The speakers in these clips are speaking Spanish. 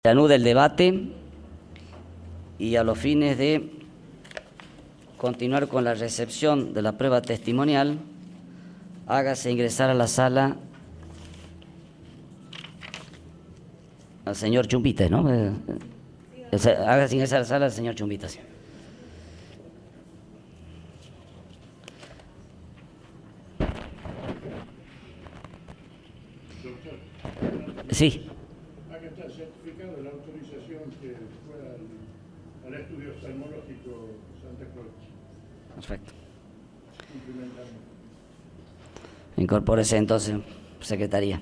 Reanuda el debate y a los fines de continuar con la recepción de la prueba testimonial, hágase ingresar a la sala al señor Chumbita, ¿no? Hágase ingresar a la sala al señor Chumbita. Sí. Certificado de la autorización que fue al estudio oftalmológico Santa Cruz. Perfecto. Incorpórese entonces, secretaría.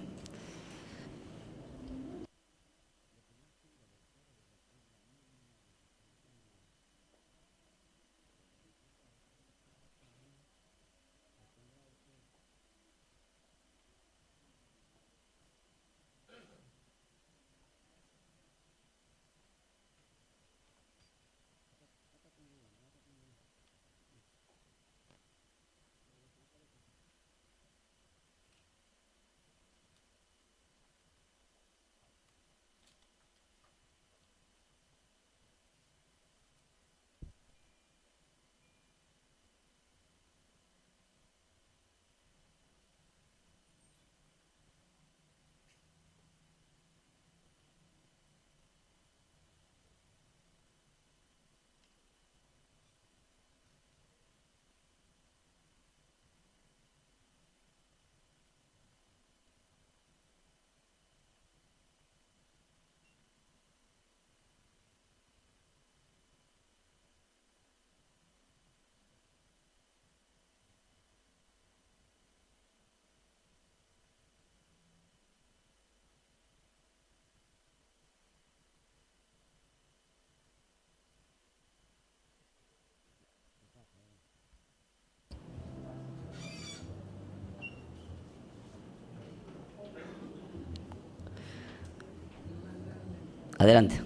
Adelante.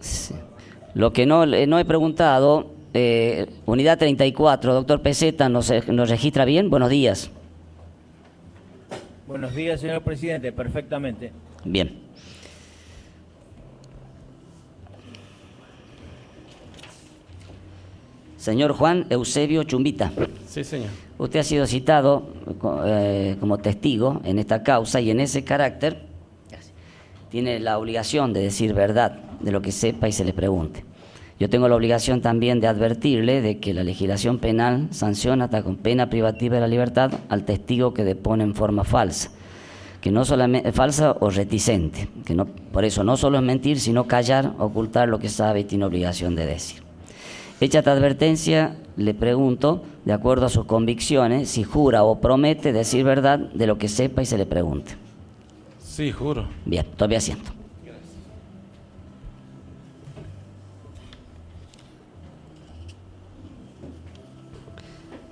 Sí. Lo que no he preguntado, unidad 34, doctor Peseta, ¿nos registra bien? Buenos días. Buenos días, señor presidente, perfectamente. Bien. Señor Juan Eusebio Chumbita. Sí, señor. Usted ha sido citado como testigo en esta causa y en ese carácter tiene la obligación de decir verdad de lo que sepa y se le pregunte. Yo tengo la obligación también de advertirle de que la legislación penal sanciona hasta con pena privativa de la libertad al testigo que depone en forma falsa, que no solamente falsa o reticente, que no, por eso no solo es mentir, sino callar, ocultar lo que sabe y tiene obligación de decir. Hecha esta advertencia, le pregunto, de acuerdo a sus convicciones, si jura o promete decir verdad de lo que sepa y se le pregunte. Sí, juro. Bien, tome asiento.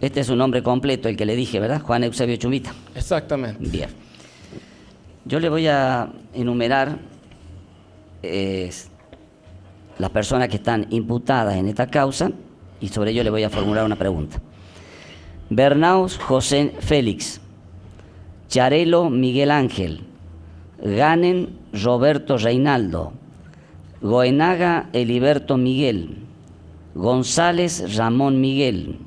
Este es su nombre completo, el que le dije, ¿verdad? Juan Eusebio Chumbita. Exactamente. Bien. Yo le voy a enumerar las personas que están imputadas en esta causa y sobre ello le voy a formular una pregunta. Bernaus José Félix, Charelo Miguel Ángel, Ganen Roberto Reinaldo, Goenaga Eliberto Miguel, González Ramón Miguel,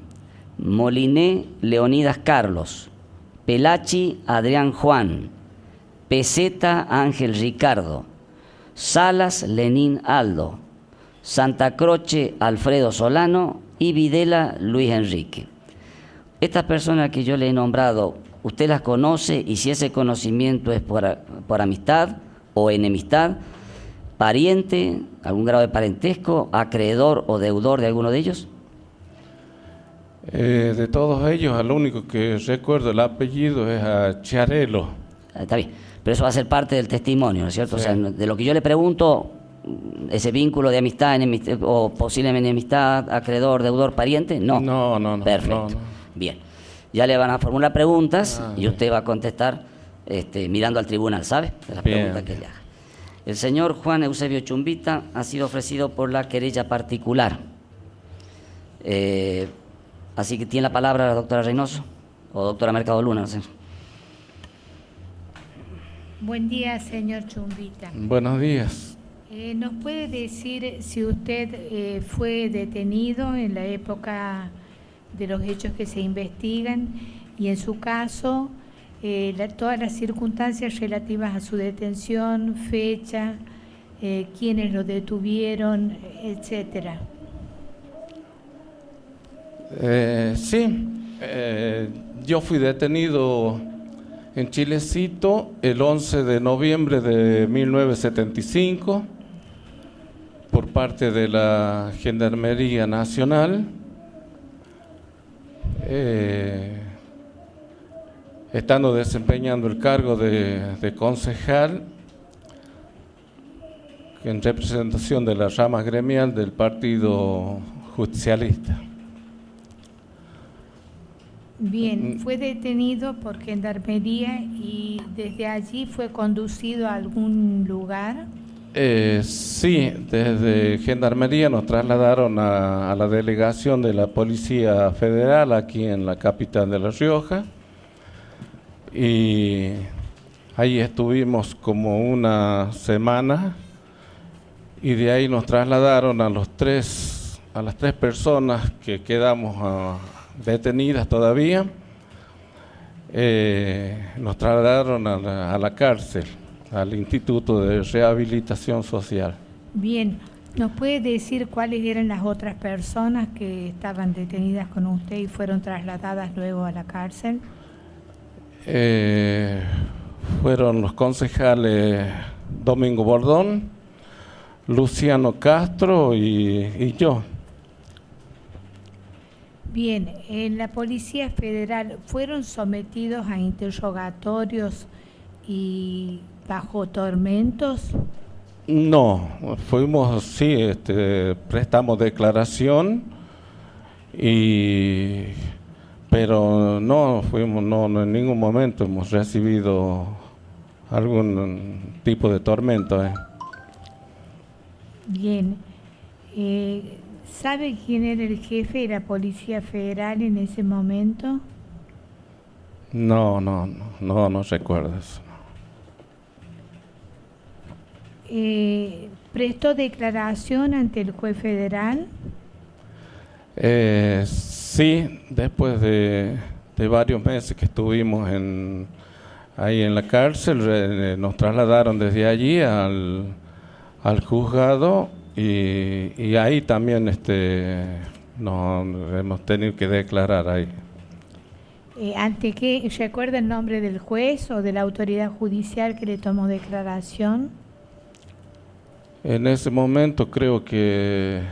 Moliné Leonidas Carlos, Pelachi Adrián Juan, Peseta Ángel Ricardo, Salas Lenín Aldo, Santa Croce Alfredo Solano y Videla Luis Enrique. Estas personas que yo le he nombrado, ¿usted las conoce? Y si ese conocimiento es por amistad o enemistad, pariente, algún grado de parentesco, acreedor o deudor de alguno de ellos. De todos ellos, al único que recuerdo el apellido es a Charelo. Está bien, pero eso va a ser parte del testimonio, ¿no es cierto? Sí. O sea, de lo que yo le pregunto, ese vínculo de amistad, enemistad o posible enemistad, acreedor, deudor, pariente, no. No. Perfecto. No. Bien. Ya le van a formular preguntas y bien. usted va a contestar mirando al tribunal, ¿sabe? De las Bien. preguntas que le haga. El señor Juan Eusebio Chumbita ha sido ofrecido por la querella particular. Así que tiene la palabra la doctora Reynoso o doctora Mercado Luna, no sé. Buen día, señor Chumbita. Buenos días. ¿Nos puede decir si usted fue detenido en la época de los hechos que se investigan y en su caso todas las circunstancias relativas a su detención, fecha, quiénes lo detuvieron, etcétera? Sí, yo fui detenido en Chilecito el 11 de noviembre de 1975 por parte de la Gendarmería Nacional, estando desempeñando el cargo de concejal en representación de la rama gremial del Partido Justicialista. Bien, fue detenido por Gendarmería y desde allí fue conducido a algún lugar. Sí, desde Gendarmería nos trasladaron a la delegación de la Policía Federal aquí en la capital de La Rioja y ahí estuvimos como una semana y de ahí nos trasladaron a las tres personas que quedamos detenidas todavía, nos trasladaron a la cárcel, al Instituto de Rehabilitación Social. Bien, ¿nos puede decir cuáles eran las otras personas que estaban detenidas con usted y fueron trasladadas luego a la cárcel? Fueron los concejales Domingo Bordón, Luciano Castro y yo. Bien, en la Policía Federal fueron sometidos a interrogatorios y bajo tormentos. No, fuimos, sí, prestamos declaración, pero no fuimos, no, en ningún momento hemos recibido algún tipo de tormento. Bien, ¿sabe quién era el jefe de la Policía Federal en ese momento? No recuerdo eso. ¿Prestó declaración ante el juez federal? Sí, después de varios meses que estuvimos ahí en la cárcel, nos trasladaron desde allí al juzgado y ahí también nos hemos tenido que declarar ahí. ¿Ante qué? ¿Recuerda el nombre del juez o de la autoridad judicial que le tomó declaración? En ese momento creo que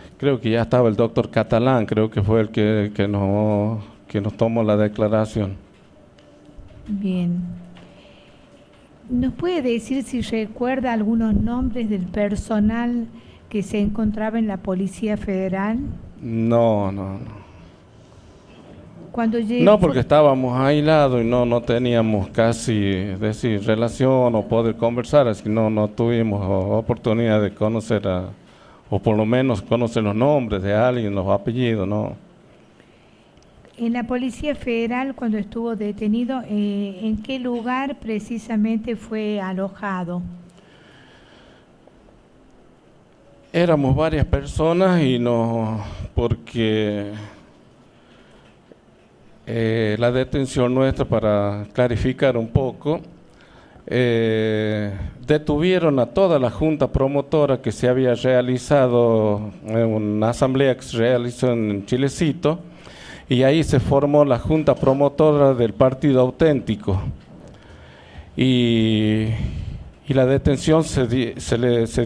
ya estaba el doctor Catalán, creo que fue el que nos tomó la declaración. Bien. ¿Nos puede decir si recuerda algunos nombres del personal que se encontraba en la Policía Federal? No. Cuando No, porque estábamos aislados y no teníamos casi relación o poder conversar, así que no tuvimos oportunidad de conocer o por lo menos conocer los nombres de alguien, los apellidos, no. En la Policía Federal, cuando estuvo detenido, ¿en qué lugar precisamente fue alojado? Éramos varias personas y porque la detención nuestra, para clarificar un poco, detuvieron a toda la junta promotora que se había realizado en una asamblea que se realizó en Chilecito, y ahí se formó la junta promotora del Partido Auténtico. Y la detención se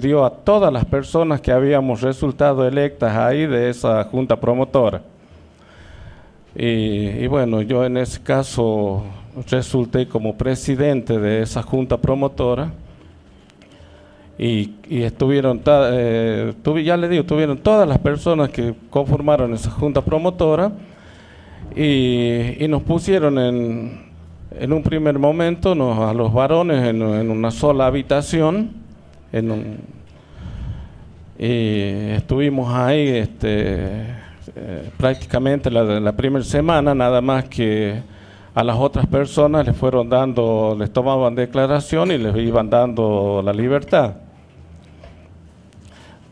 dio a todas las personas que habíamos resultado electas ahí de esa junta promotora. Y bueno, yo en ese caso resulté como presidente de esa junta promotora y estuvieron, ya le digo, tuvieron todas las personas que conformaron esa junta promotora y nos pusieron en un primer momento a los varones en una sola habitación, y estuvimos ahí prácticamente la primera semana, nada más que a las otras personas les tomaban declaración y les iban dando la libertad.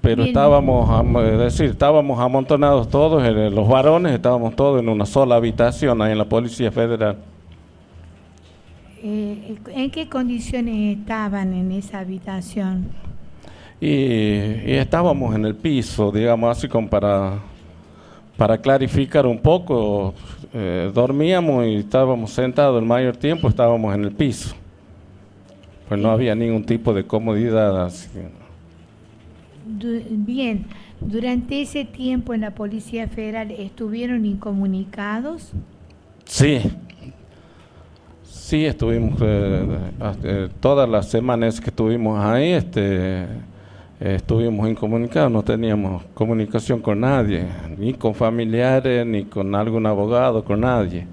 Pero Bien. estábamos amontonados todos, los varones estábamos todos en una sola habitación ahí en la Policía Federal. ¿En qué condiciones estaban en esa habitación? Y estábamos en el piso, digamos así como para clarificar un poco, dormíamos y estábamos sentados el mayor tiempo, estábamos en el piso. Pues no había ningún tipo de comodidad así. Bien, durante ese tiempo en la Policía Federal estuvieron incomunicados. Sí, estuvimos todas las semanas que estuvimos ahí, estuvimos incomunicados, no teníamos comunicación con nadie, ni con familiares, ni con algún abogado, con nadie.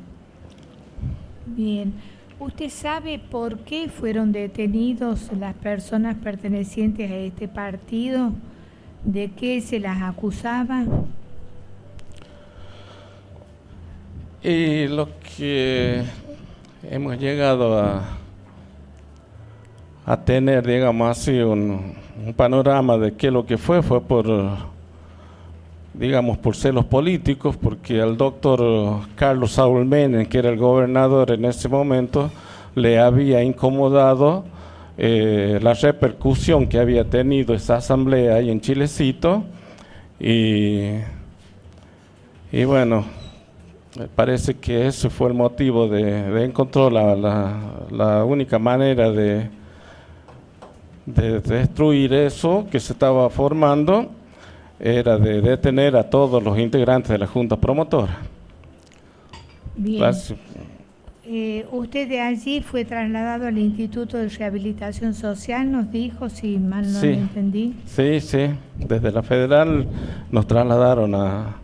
Bien, ¿usted sabe por qué fueron detenidos las personas pertenecientes a este partido? ¿De qué se las acusaba? Y lo que hemos llegado a tener, digamos así, un panorama de qué lo que fue por celos políticos, porque al doctor Carlos Saúl Menem, que era el gobernador en ese momento, le había incomodado la repercusión que había tenido esa asamblea ahí en Chilecito, y bueno, parece que ese fue el motivo de encontrar la única manera de destruir eso que se estaba formando, era de detener a todos los integrantes de la Junta Promotora. Bien. Gracias. Usted de allí fue trasladado al Instituto de Rehabilitación Social, nos dijo, si mal no Sí. lo entendí. Sí, desde la Federal nos trasladaron a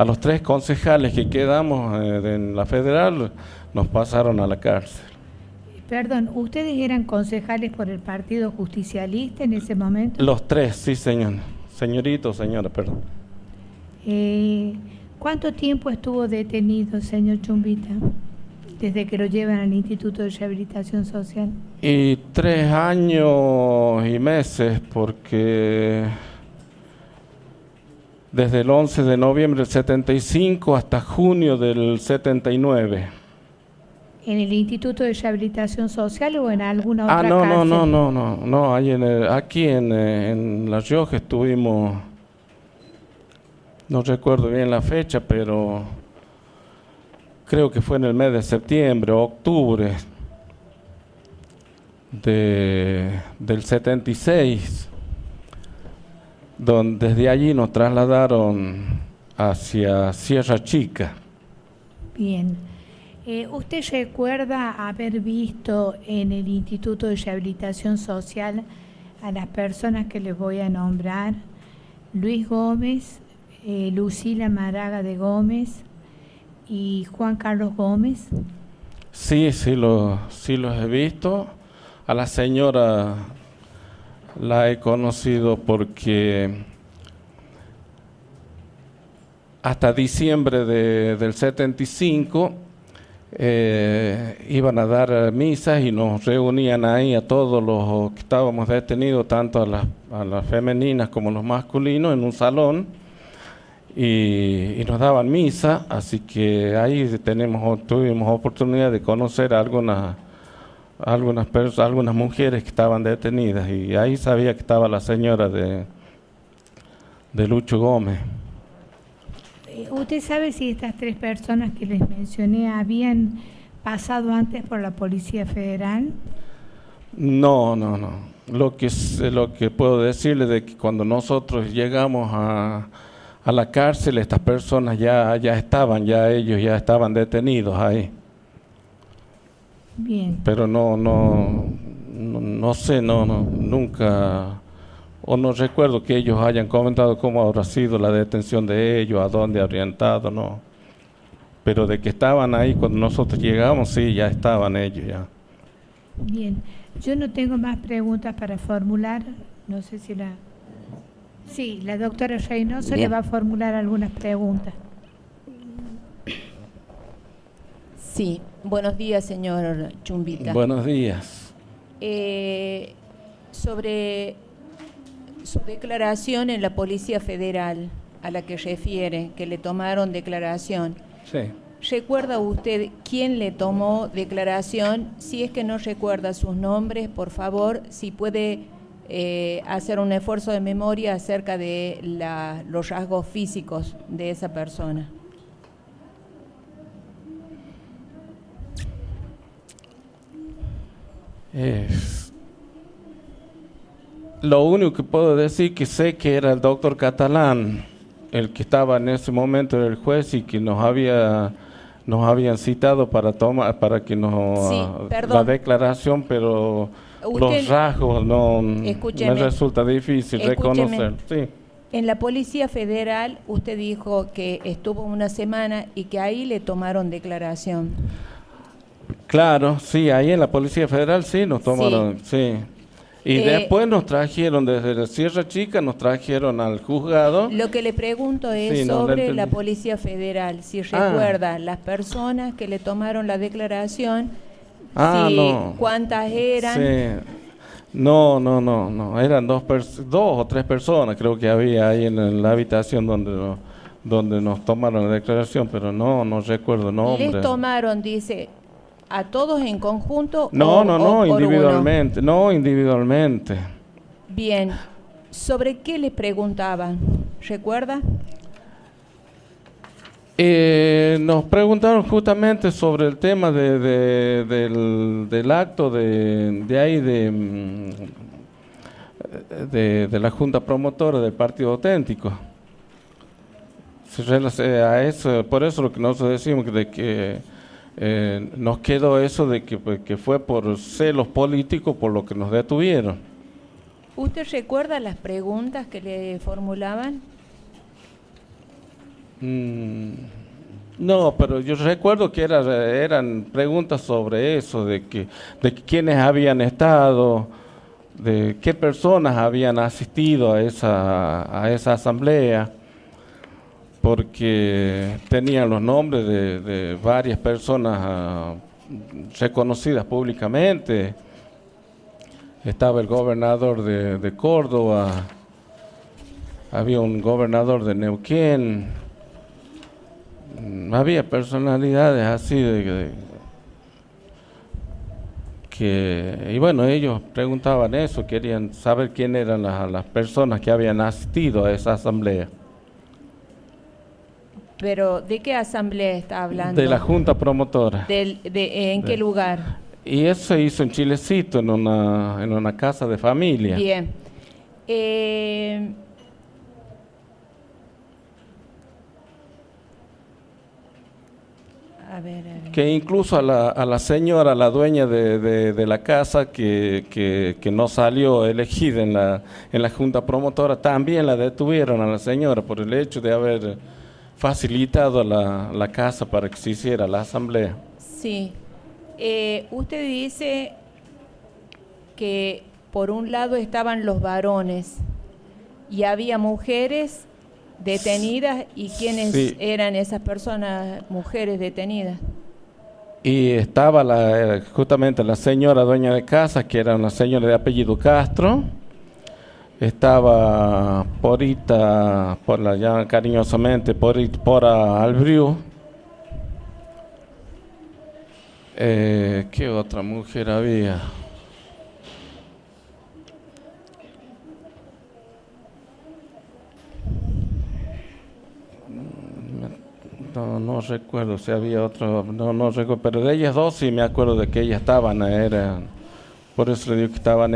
los 3 concejales que quedamos en la Federal, nos pasaron a la cárcel. Perdón, ¿ustedes eran concejales por el Partido Justicialista en ese momento? Los 3, sí, señor. Señorito, señora, perdón. ¿Cuánto tiempo estuvo detenido, señor Chumbita, desde que lo llevan al Instituto de Rehabilitación Social? Y 3 años y meses, porque desde el 11 de noviembre del 75 hasta junio del 79. ¿En el Instituto de Rehabilitación Social o en alguna otra cárcel? No, aquí en La Rioja estuvimos, no recuerdo bien la fecha, pero creo que fue en el mes de septiembre o octubre del 76, donde desde allí nos trasladaron hacia Sierra Chica. Bien. ¿Usted recuerda haber visto en el Instituto de Rehabilitación Social a las personas que les voy a nombrar? Luis Gómez, Lucila Maraga de Gómez y Juan Carlos Gómez. Sí, los he visto. A la señora la he conocido porque hasta diciembre del 75 iban a dar misas y nos reunían ahí a todos los que estábamos detenidos, tanto a las femeninas como a los masculinos, en un salón, y nos daban misa, así que ahí tuvimos oportunidad de conocer a algunas mujeres que estaban detenidas, y ahí sabía que estaba la señora de Lucho Gómez. ¿Usted sabe si estas 3 personas que les mencioné habían pasado antes por la Policía Federal? No. Lo que puedo decirle de que cuando nosotros llegamos a la cárcel, estas personas ellos ya estaban detenidos ahí. Bien. Pero no sé, nunca, o no recuerdo que ellos hayan comentado cómo habrá sido la detención de ellos, a dónde habrían estado, no. Pero de que estaban ahí cuando nosotros llegamos, sí, ya estaban ellos ya. Bien, yo no tengo más preguntas para formular, no sé si la doctora Reynoso le Bien. va a formular algunas preguntas. Sí, Buenos días, señor Chumbita. Buenos días. Sobre su declaración en la Policía Federal, a la que refiere, que le tomaron declaración. Sí. ¿Recuerda usted quién le tomó declaración? Si es que no recuerda sus nombres, por favor, si puede hacer un esfuerzo de memoria acerca de los rasgos físicos de esa persona. Lo único que puedo decir que sé que era el doctor Catalán, el que estaba en ese momento el juez y que nos habían citado para que nos Sí, la perdón. declaración, pero los rasgos no me resulta difícil reconocer. Sí. En la Policía Federal usted dijo que estuvo una semana y que ahí le tomaron declaración. Claro, sí, ahí en la Policía Federal sí nos tomaron, sí. Y después nos trajeron desde la Sierra Chica, nos trajeron al juzgado. Lo que le pregunto es Sí, no, sobre no la entendí. Policía Federal, si recuerda las personas que le tomaron la declaración, No. cuántas eran. Sí. No, eran dos o tres personas creo que había ahí en la habitación donde nos tomaron la declaración, pero no recuerdo nombres. Les tomaron, dice, a todos en conjunto No, o por individualmente, no individualmente. uno. Bien, ¿sobre qué le preguntaban? ¿Recuerda? Nos preguntaron justamente sobre el tema del acto de ahí de la Junta Promotora del Partido Auténtico. A eso, por eso lo que nosotros decimos de que nos quedó eso de que fue por celos políticos por lo que nos detuvieron. ¿Usted recuerda las preguntas que le formulaban? No, pero yo recuerdo que eran preguntas sobre eso, de quiénes habían estado, de qué personas habían asistido a esa asamblea, porque tenían los nombres de varias personas reconocidas públicamente. Estaba el gobernador de Córdoba, había un gobernador de Neuquén, había personalidades así y bueno, ellos preguntaban eso, querían saber quién eran las personas que habían asistido a esa asamblea. Pero, ¿de qué asamblea está hablando? De la Junta Promotora. ¿En qué lugar? Y eso se hizo en Chilecito, en una casa de familia. Bien. A ver. Que incluso a la señora, la dueña de la casa que no salió elegida en la Junta Promotora, también la detuvieron a la señora por el hecho de haber facilitado la casa para que se hiciera la asamblea. Sí. Usted dice que por un lado estaban los varones y había mujeres detenidas, ¿y quiénes eran esas personas, mujeres detenidas? Y estaba justamente la señora dueña de casa, que era una señora de apellido Castro. Estaba Porita, por la llaman cariñosamente Pora Albriu. ¿Qué otra mujer había? No recuerdo si había otro, no recuerdo, pero de ellas dos sí me acuerdo de que ellas estaban, por eso le digo que estaban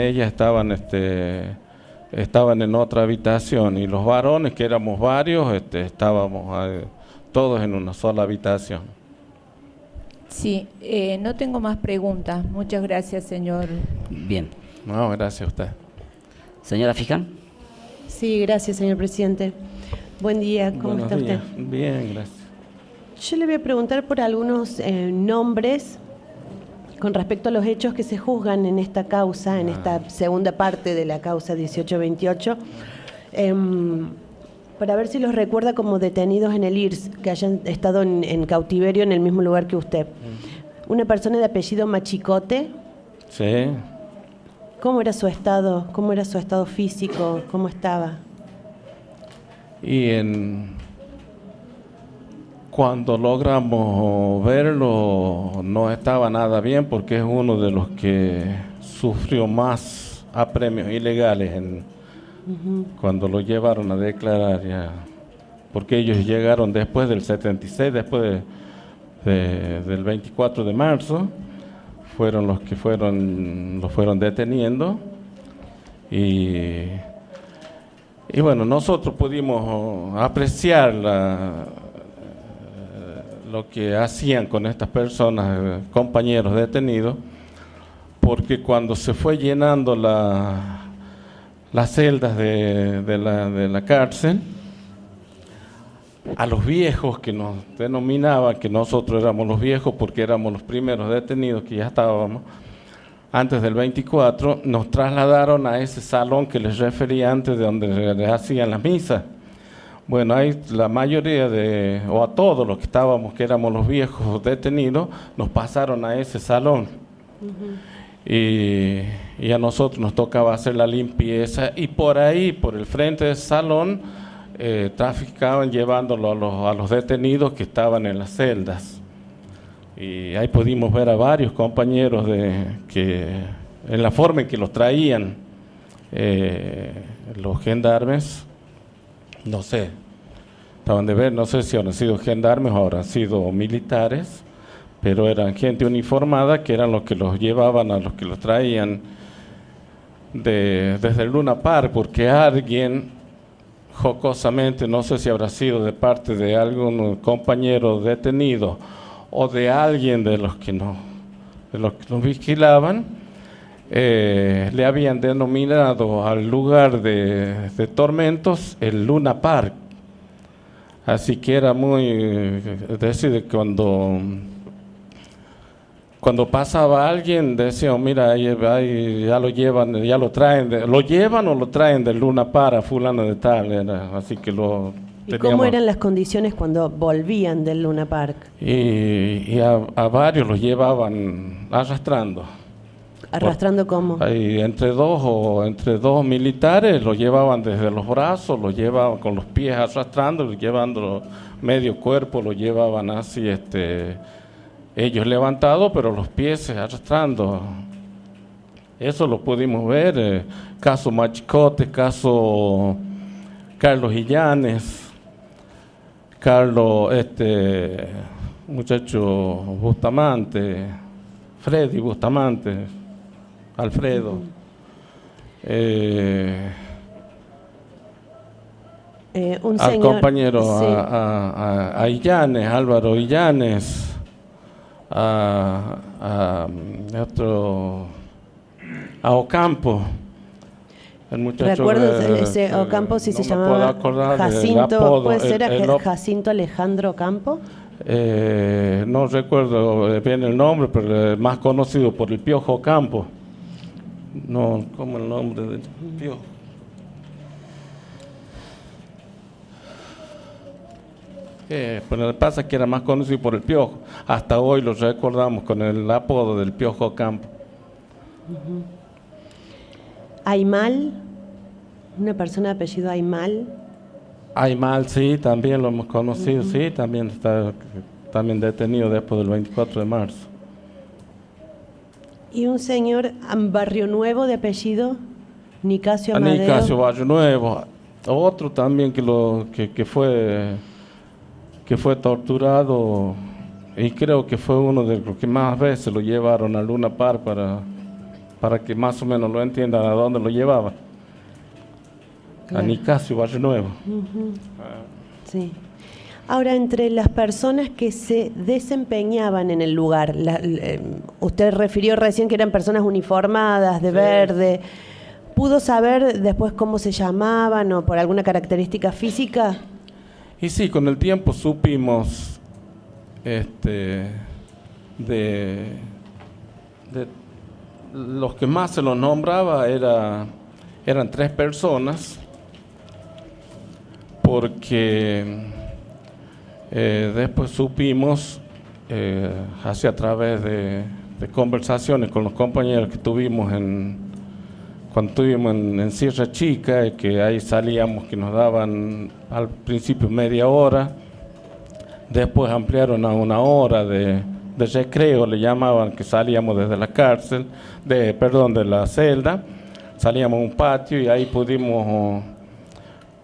en otra habitación, y los varones, que éramos varios, estábamos todos en una sola habitación. Sí, no tengo más preguntas. Muchas gracias, señor. Bien. No, gracias a usted. Señora Fiscal. Sí, gracias, señor presidente. Buen día, ¿cómo Buenos está usted? días. Bien, gracias. Yo le voy a preguntar por algunos nombres con respecto a los hechos que se juzgan en esta causa, en esta segunda parte de la causa 1828, para ver si los recuerda como detenidos en el IRS, que hayan estado en cautiverio en el mismo lugar que usted. Una persona de apellido Machicote. Sí. ¿Cómo era su estado? ¿Cómo era su estado físico? ¿Cómo estaba? Y cuando logramos verlo, no estaba nada bien porque es uno de los que sufrió más apremios ilegales cuando lo llevaron a declarar ya. Porque ellos llegaron después del 76, después del 24 de marzo, fueron los que los fueron deteniendo y bueno, nosotros pudimos apreciar lo que hacían con estas personas, compañeros detenidos, porque cuando se fue llenando las celdas de la cárcel, a los viejos que nos denominaban, que nosotros éramos los viejos porque éramos los primeros detenidos que ya estábamos, antes del 24, nos trasladaron a ese salón que les refería antes, de donde les hacían las misas. Bueno, ahí la mayoría o a todos los que estábamos, que éramos los viejos detenidos, nos pasaron a ese salón. Y a nosotros nos tocaba hacer la limpieza, y por ahí, por el frente del salón, traficaban llevándolo a los detenidos que estaban en las celdas. Y ahí pudimos ver a varios compañeros en la forma en que los traían los gendarmes, no sé, estaban de ver, no sé si habrán sido gendarmes o habrán sido militares, pero eran gente uniformada que eran los que los llevaban, a los que los traían desde el Luna Park, porque alguien jocosamente, no sé si habrá sido de parte de algún compañero detenido o de alguien de los que nos vigilaban, le habían denominado al lugar de tormentos el Luna Park. Así que era muy, es decir, cuando pasaba alguien, decían, mira, ahí ya lo llevan, ya lo traen, lo llevan o lo traen del Luna Park, fulano de tal, así que lo ¿Y cómo eran las condiciones cuando volvían del Luna Park? Y a varios los llevaban arrastrando. ¿Arrastrando cómo? Ahí, entre dos militares los llevaban desde los brazos, los llevaban con los pies arrastrando, llevando medio cuerpo, lo llevaban así, ellos levantados, pero los pies arrastrando. Eso lo pudimos ver. Caso Machicote, caso Carlos Illanes, Carlos, muchacho Bustamante, Freddy Bustamante, Alfredo. Un al señor, compañero, sí. a Illanes, Álvaro Illanes, a Ocampo. El muchacho, ¿Recuerdo ese Ocampo si se llamaba Jacinto? ¿Puede ser Jacinto Alejandro Ocampo? No recuerdo bien el nombre, pero más conocido por el Piojo Ocampo. No, ¿cómo el nombre del Piojo? Pero lo que pasa es que era más conocido por el Piojo. Hasta hoy lo recordamos con el apodo del Piojo Ocampo. Aymal, una persona de apellido Aymal. Aymal, sí, también lo hemos conocido, sí, también está detenido después del 24 de marzo. Y un señor Barrio Nuevo de apellido Nicasio Amadeo. Nicasio Barrio Nuevo, otro también que fue torturado, y creo que fue uno de los que más veces lo llevaron a Luna Park para que más o menos lo entiendan a dónde lo llevaban. Claro. A Nicasio Barrio Nuevo. Sí. Ahora, entre las personas que se desempeñaban en el lugar, usted refirió recién que eran personas uniformadas, de verde. ¿Pudo saber después cómo se llamaban o por alguna característica física? Y sí, con el tiempo supimos de los que más se los nombraba eran 3 personas, porque después supimos así a través de conversaciones con los compañeros que tuvimos cuando estuvimos en Sierra Chica, que ahí salíamos, que nos daban al principio media hora, después ampliaron a 1 hora de recreo, le llamaban, que salíamos desde la cárcel, de la celda, salíamos a un patio y ahí pudimos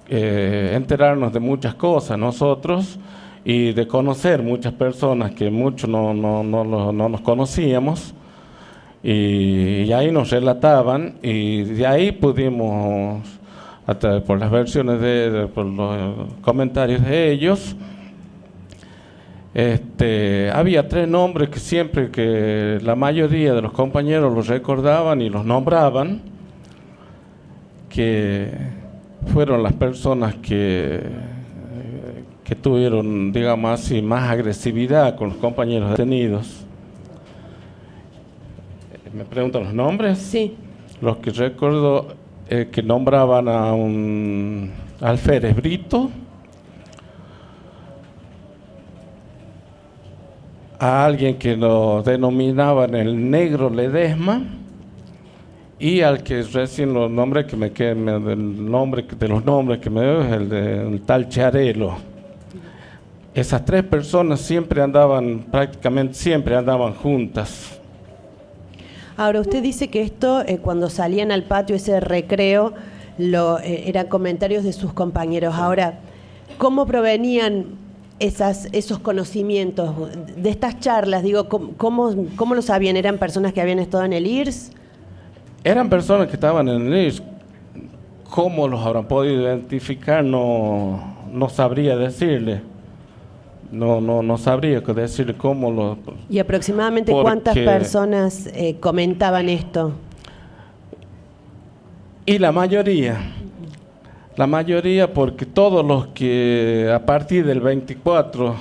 enterarnos de muchas cosas nosotros y de conocer muchas personas que muchos no nos conocíamos, y ahí nos relataban, y de ahí pudimos, por las versiones por los comentarios de ellos, había 3 nombres que siempre, que la mayoría de los compañeros los recordaban y los nombraban, que fueron las personas que tuvieron, digamos así, más agresividad con los compañeros detenidos. ¿Me preguntan los nombres? Sí. Los que recuerdo, que nombraban a un Alférez Brito, a alguien que lo denominaban el Negro Ledesma, y al que recién los nombres que me quedan, de los nombres que me dio, es el tal Charelo. Esas 3 personas prácticamente siempre andaban juntas. Ahora, usted dice que esto, cuando salían al patio, ese recreo, eran comentarios de sus compañeros. Ahora, ¿cómo provenían esos conocimientos de estas charlas? Digo, ¿cómo lo sabían? ¿Eran personas que habían estado en el IRS? Eran personas que estaban en el IRS. ¿Cómo los habrán podido identificar? No sabría decirle. No sabría decirle cómo ¿Y aproximadamente cuántas personas comentaban esto? Y la mayoría, porque todos los que a partir del 24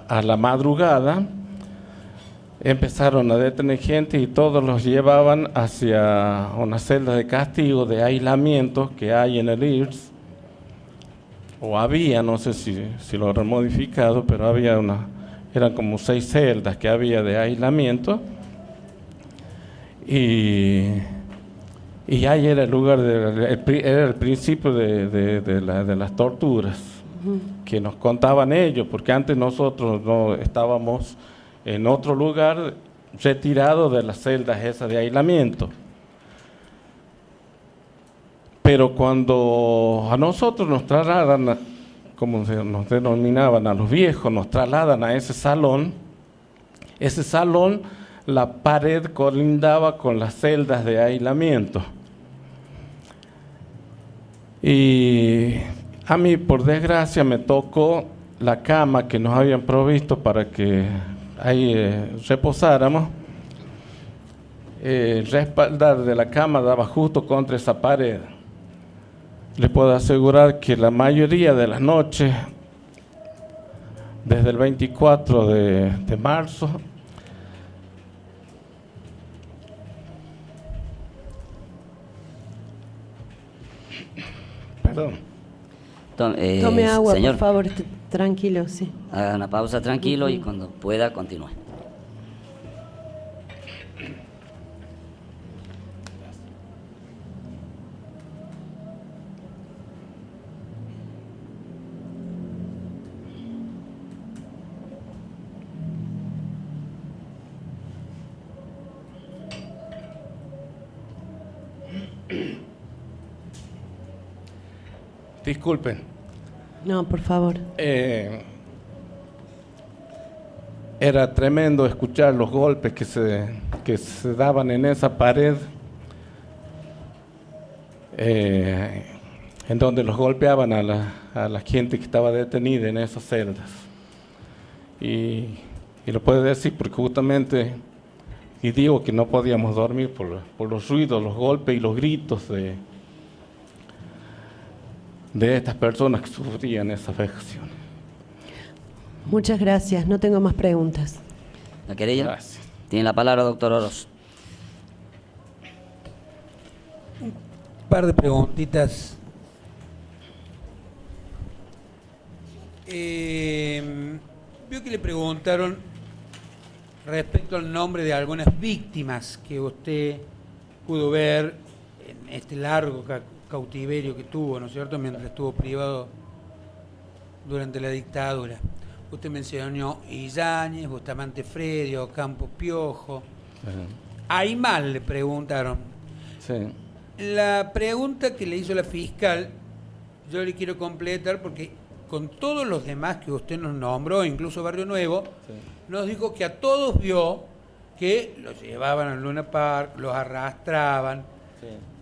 a la madrugada empezaron a detener gente, y todos los llevaban hacia una celda de castigo, de aislamiento que hay en el IRS, o había, no sé si lo habrán modificado, pero eran como 6 celdas que había de aislamiento, y ahí era el lugar, era el principio de las torturas que nos contaban ellos, porque antes nosotros no estábamos en otro lugar, retirado de las celdas esas de aislamiento. Pero cuando a nosotros nos trasladan, como nos denominaban a los viejos, nos trasladan a ese salón, la pared colindaba con las celdas de aislamiento. Y a mí, por desgracia, me tocó la cama que nos habían provisto para que ahí reposáramos. El respaldar de la cama daba justo contra esa pared. Les puedo asegurar que la mayoría de las noches, desde el 24 de marzo, perdón. Tome agua, señor, por favor, tranquilo, sí. Haga una pausa tranquilo y cuando pueda continúe. Disculpen. No, por favor. Era tremendo escuchar los golpes que se daban en esa pared, en donde los golpeaban a la gente que estaba detenida en esas celdas. Y lo puedo decir porque justamente, y digo que no podíamos dormir por los ruidos, los golpes y los gritos de estas personas que sufrían esas vejaciones. Muchas gracias, no tengo más preguntas. ¿La querella? Gracias. Tiene la palabra, doctor Oroz. Un par de preguntitas. Vio que le preguntaron respecto al nombre de algunas víctimas que usted pudo ver en este largo cautiverio que tuvo, ¿no es cierto?, mientras estuvo privado durante la dictadura. Usted mencionó Illanes, Bustamante Fredio, Campo Piojo. Aymal le preguntaron. Sí. La pregunta que le hizo la fiscal, yo le quiero completar porque con todos los demás que usted nos nombró, incluso Barrio Nuevo, nos dijo que a todos vio que los llevaban al Luna Park, los arrastraban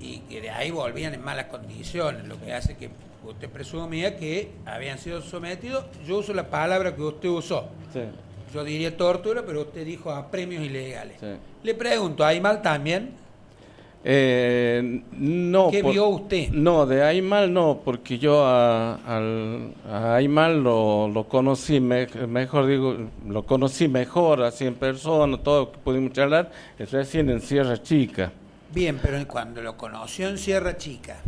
y que de ahí volvían en malas condiciones, lo que hace que usted presumía que habían sido sometidos. Yo uso la palabra que usted usó. Yo diría tortura, pero usted dijo apremios ilegales. Le pregunto, ¿Aymal también? No. ¿Qué vio usted? No, de Aymal no, porque yo a Aymal lo conocí, mejor digo, lo conocí mejor, así en persona, todo lo que pudimos charlar, es recién en Sierra Chica. Bien, pero cuando lo conoció en Sierra Chica,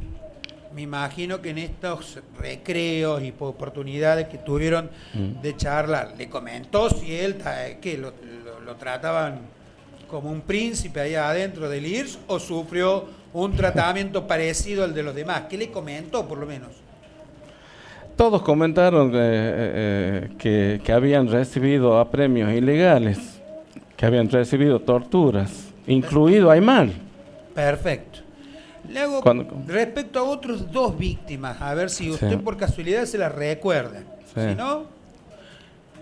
me imagino que en estos recreos y oportunidades que tuvieron de charlar, ¿le comentó si él que lo trataban como un príncipe allá adentro del IRS o sufrió un tratamiento parecido al de los demás? ¿Qué le comentó, por lo menos? Todos comentaron que habían recibido apremios ilegales, que habían recibido torturas, incluido Aymal. Perfecto. Le hago respecto a otros dos víctimas, a ver si usted por casualidad se las recuerda. Si no,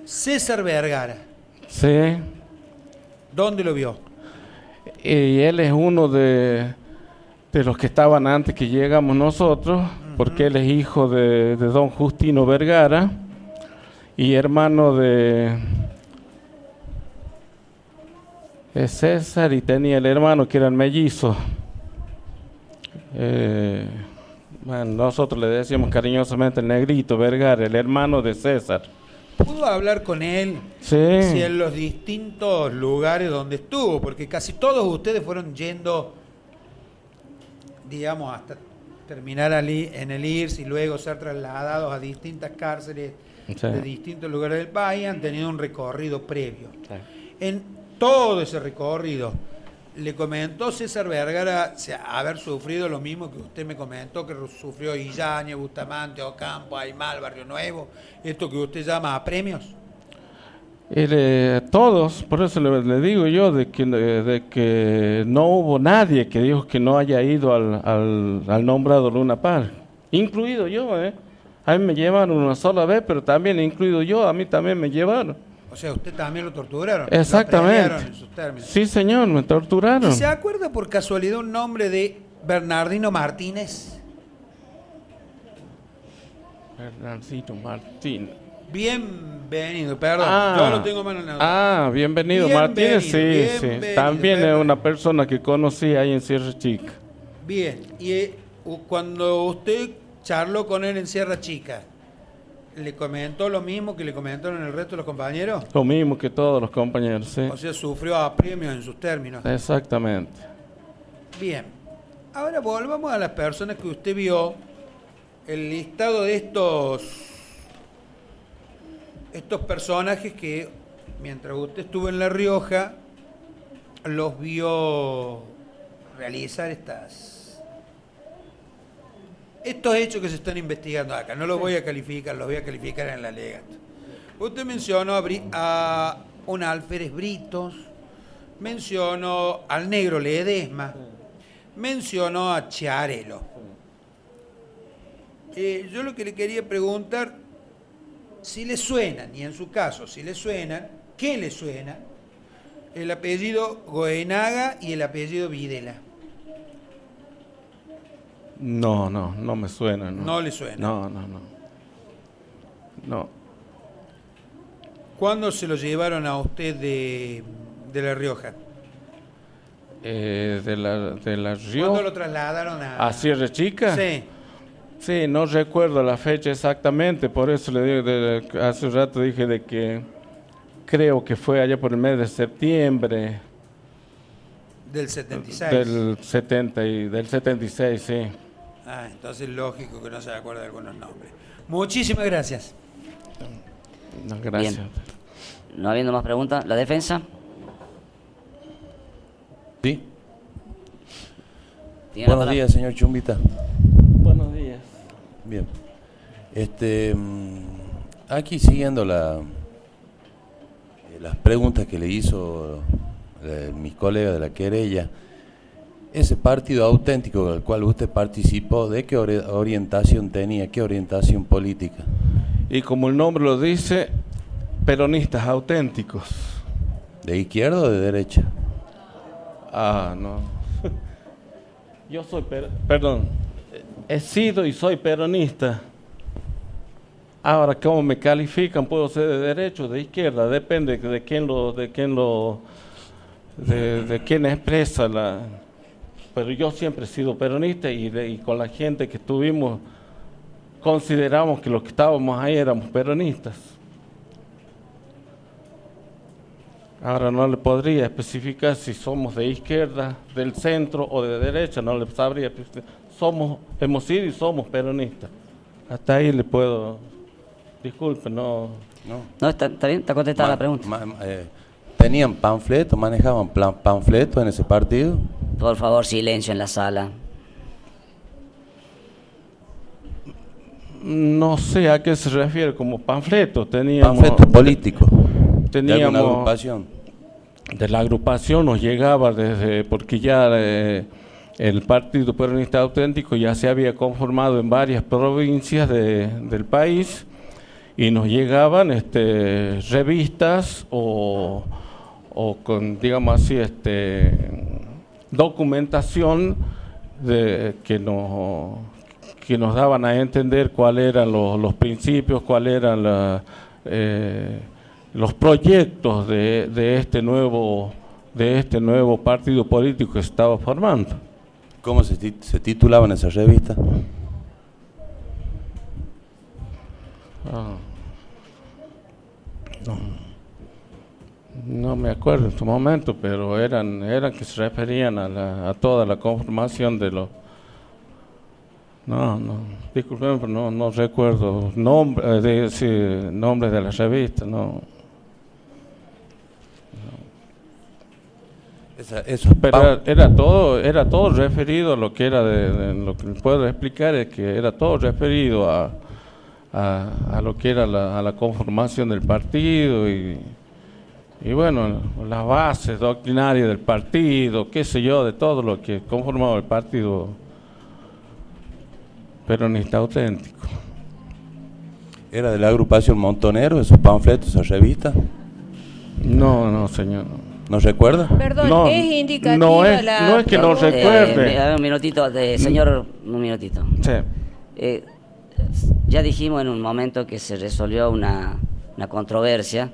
César Vergara. Sí. ¿Dónde lo vio? Y él es uno de los que estaban antes que llegamos nosotros, porque él es hijo de don Justino Vergara y hermano de César, y tenía el hermano que eran mellizos. Bueno, nosotros le decíamos cariñosamente el negrito Vergara, el hermano de César. ¿Pudo hablar con él? Sí. Si en los distintos lugares donde estuvo, porque casi todos ustedes fueron yendo, digamos, hasta terminar en el IRS y luego ser trasladados a distintas cárceles de distintos lugares del país, han tenido un recorrido previo. En todo ese recorrido, ¿le comentó César Vergara haber sufrido lo mismo que usted me comentó, que sufrió Illanes, Bustamante, Ocampo, Aymal, Barrio Nuevo, esto que usted llama apremios? Todos, por eso le digo yo de que no hubo nadie que dijo que no haya ido al nombrado Luna Park, incluido yo. A mí me llevaron una sola vez, pero también incluido yo, a mí también me llevaron. O sea, ¿usted también lo torturaron? Exactamente. ¿Lo en sus términos? Sí, señor, me torturaron. ¿Y se acuerda por casualidad un nombre de Bernardino Martínez? Bernardino Martínez. Bienvenido, perdón, yo lo tengo mal en la bienvenido Martínez, sí. También es una persona que conocí ahí en Sierra Chica. Bien, y cuando usted charló con él en Sierra Chica, ¿le comentó lo mismo que le comentaron el resto de los compañeros? Lo mismo que todos los compañeros, sí. O sea, sufrió apremios en sus términos. Exactamente. Bien. Ahora volvamos a las personas que usted vio, el listado de estos personajes que, mientras usted estuvo en La Rioja, los vio realizar estos hechos que se están investigando acá. No los voy a calificar, los voy a calificar en el alegato. Usted mencionó a un Alférez Britos, mencionó al negro Ledesma, mencionó a Chiarello. Yo lo que le quería preguntar, si le suenan, y en su caso, si le suenan, ¿qué le suena? El apellido Goenaga y el apellido Videla. No me suena. No le suena. No. ¿Cuándo se lo llevaron a usted de La Rioja? De la Rioja. ¿Cuándo lo trasladaron a Sierra Chica? Sí. Sí, no recuerdo la fecha exactamente, por eso le digo, hace un rato dije de que creo que fue allá por el mes de septiembre. Del 76. Del 76, sí. Entonces lógico que no se acuerda de algunos nombres. Muchísimas gracias. No, gracias. Bien. No habiendo más preguntas, ¿la defensa? Sí. ¿Tiene la Buenos palabra? días, señor Chumbita. Buenos días. Bien. Aquí siguiendo las preguntas que le hizo mis colegas de la querella, ese partido auténtico del cual usted participó, ¿de qué orientación tenía? ¿Qué orientación política? Y como el nombre lo dice, peronistas auténticos. ¿De izquierda o de derecha? Ah, no. Yo soy, perdón, he sido y soy peronista. Ahora, ¿cómo me califican? Puedo ser de derecha o de izquierda, depende de quién expresa la... Pero yo siempre he sido peronista y con la gente que estuvimos, consideramos que los que estábamos ahí éramos peronistas. Ahora no le podría especificar si somos de izquierda, del centro o de derecha, no le sabría especificar. Hemos sido y somos peronistas. Hasta ahí le puedo... Disculpe, no... No, está bien, está contestada la pregunta. ¿Tenían panfletos, manejaban panfletos en ese partido? Por favor, silencio en la sala. No sé a qué se refiere como panfleto. Teníamos... Panfleto político. ¿De alguna Teníamos... agrupación? De la agrupación nos llegaba desde... Porque ya el Partido Peronista Auténtico ya se había conformado en varias provincias del país y nos llegaban revistas o con, digamos así, documentación que nos daban a entender cuáles eran los principios, cuáles eran los proyectos de este nuevo partido político que se estaba formando. ¿Cómo se titulaban esas revistas? No me acuerdo en su momento, pero eran que se referían a toda la conformación de los... disculpen, pero no recuerdo nombres de las revistas, no. Pero era todo referido a lo que era lo que puedo explicar es que era todo referido a lo que era a la conformación del partido y bueno, las bases doctrinarias del partido, qué sé yo, de todo lo que conformaba el partido peronista auténtico. ¿Era de la agrupación Montonero, esos panfletos, esas revistas? No, señor. ¿No recuerda? Perdón, No, es indicativa no es que no pregunta. recuerde. A ver, un minutito, señor, un minutito. Sí. Ya dijimos en un momento que se resolvió una controversia.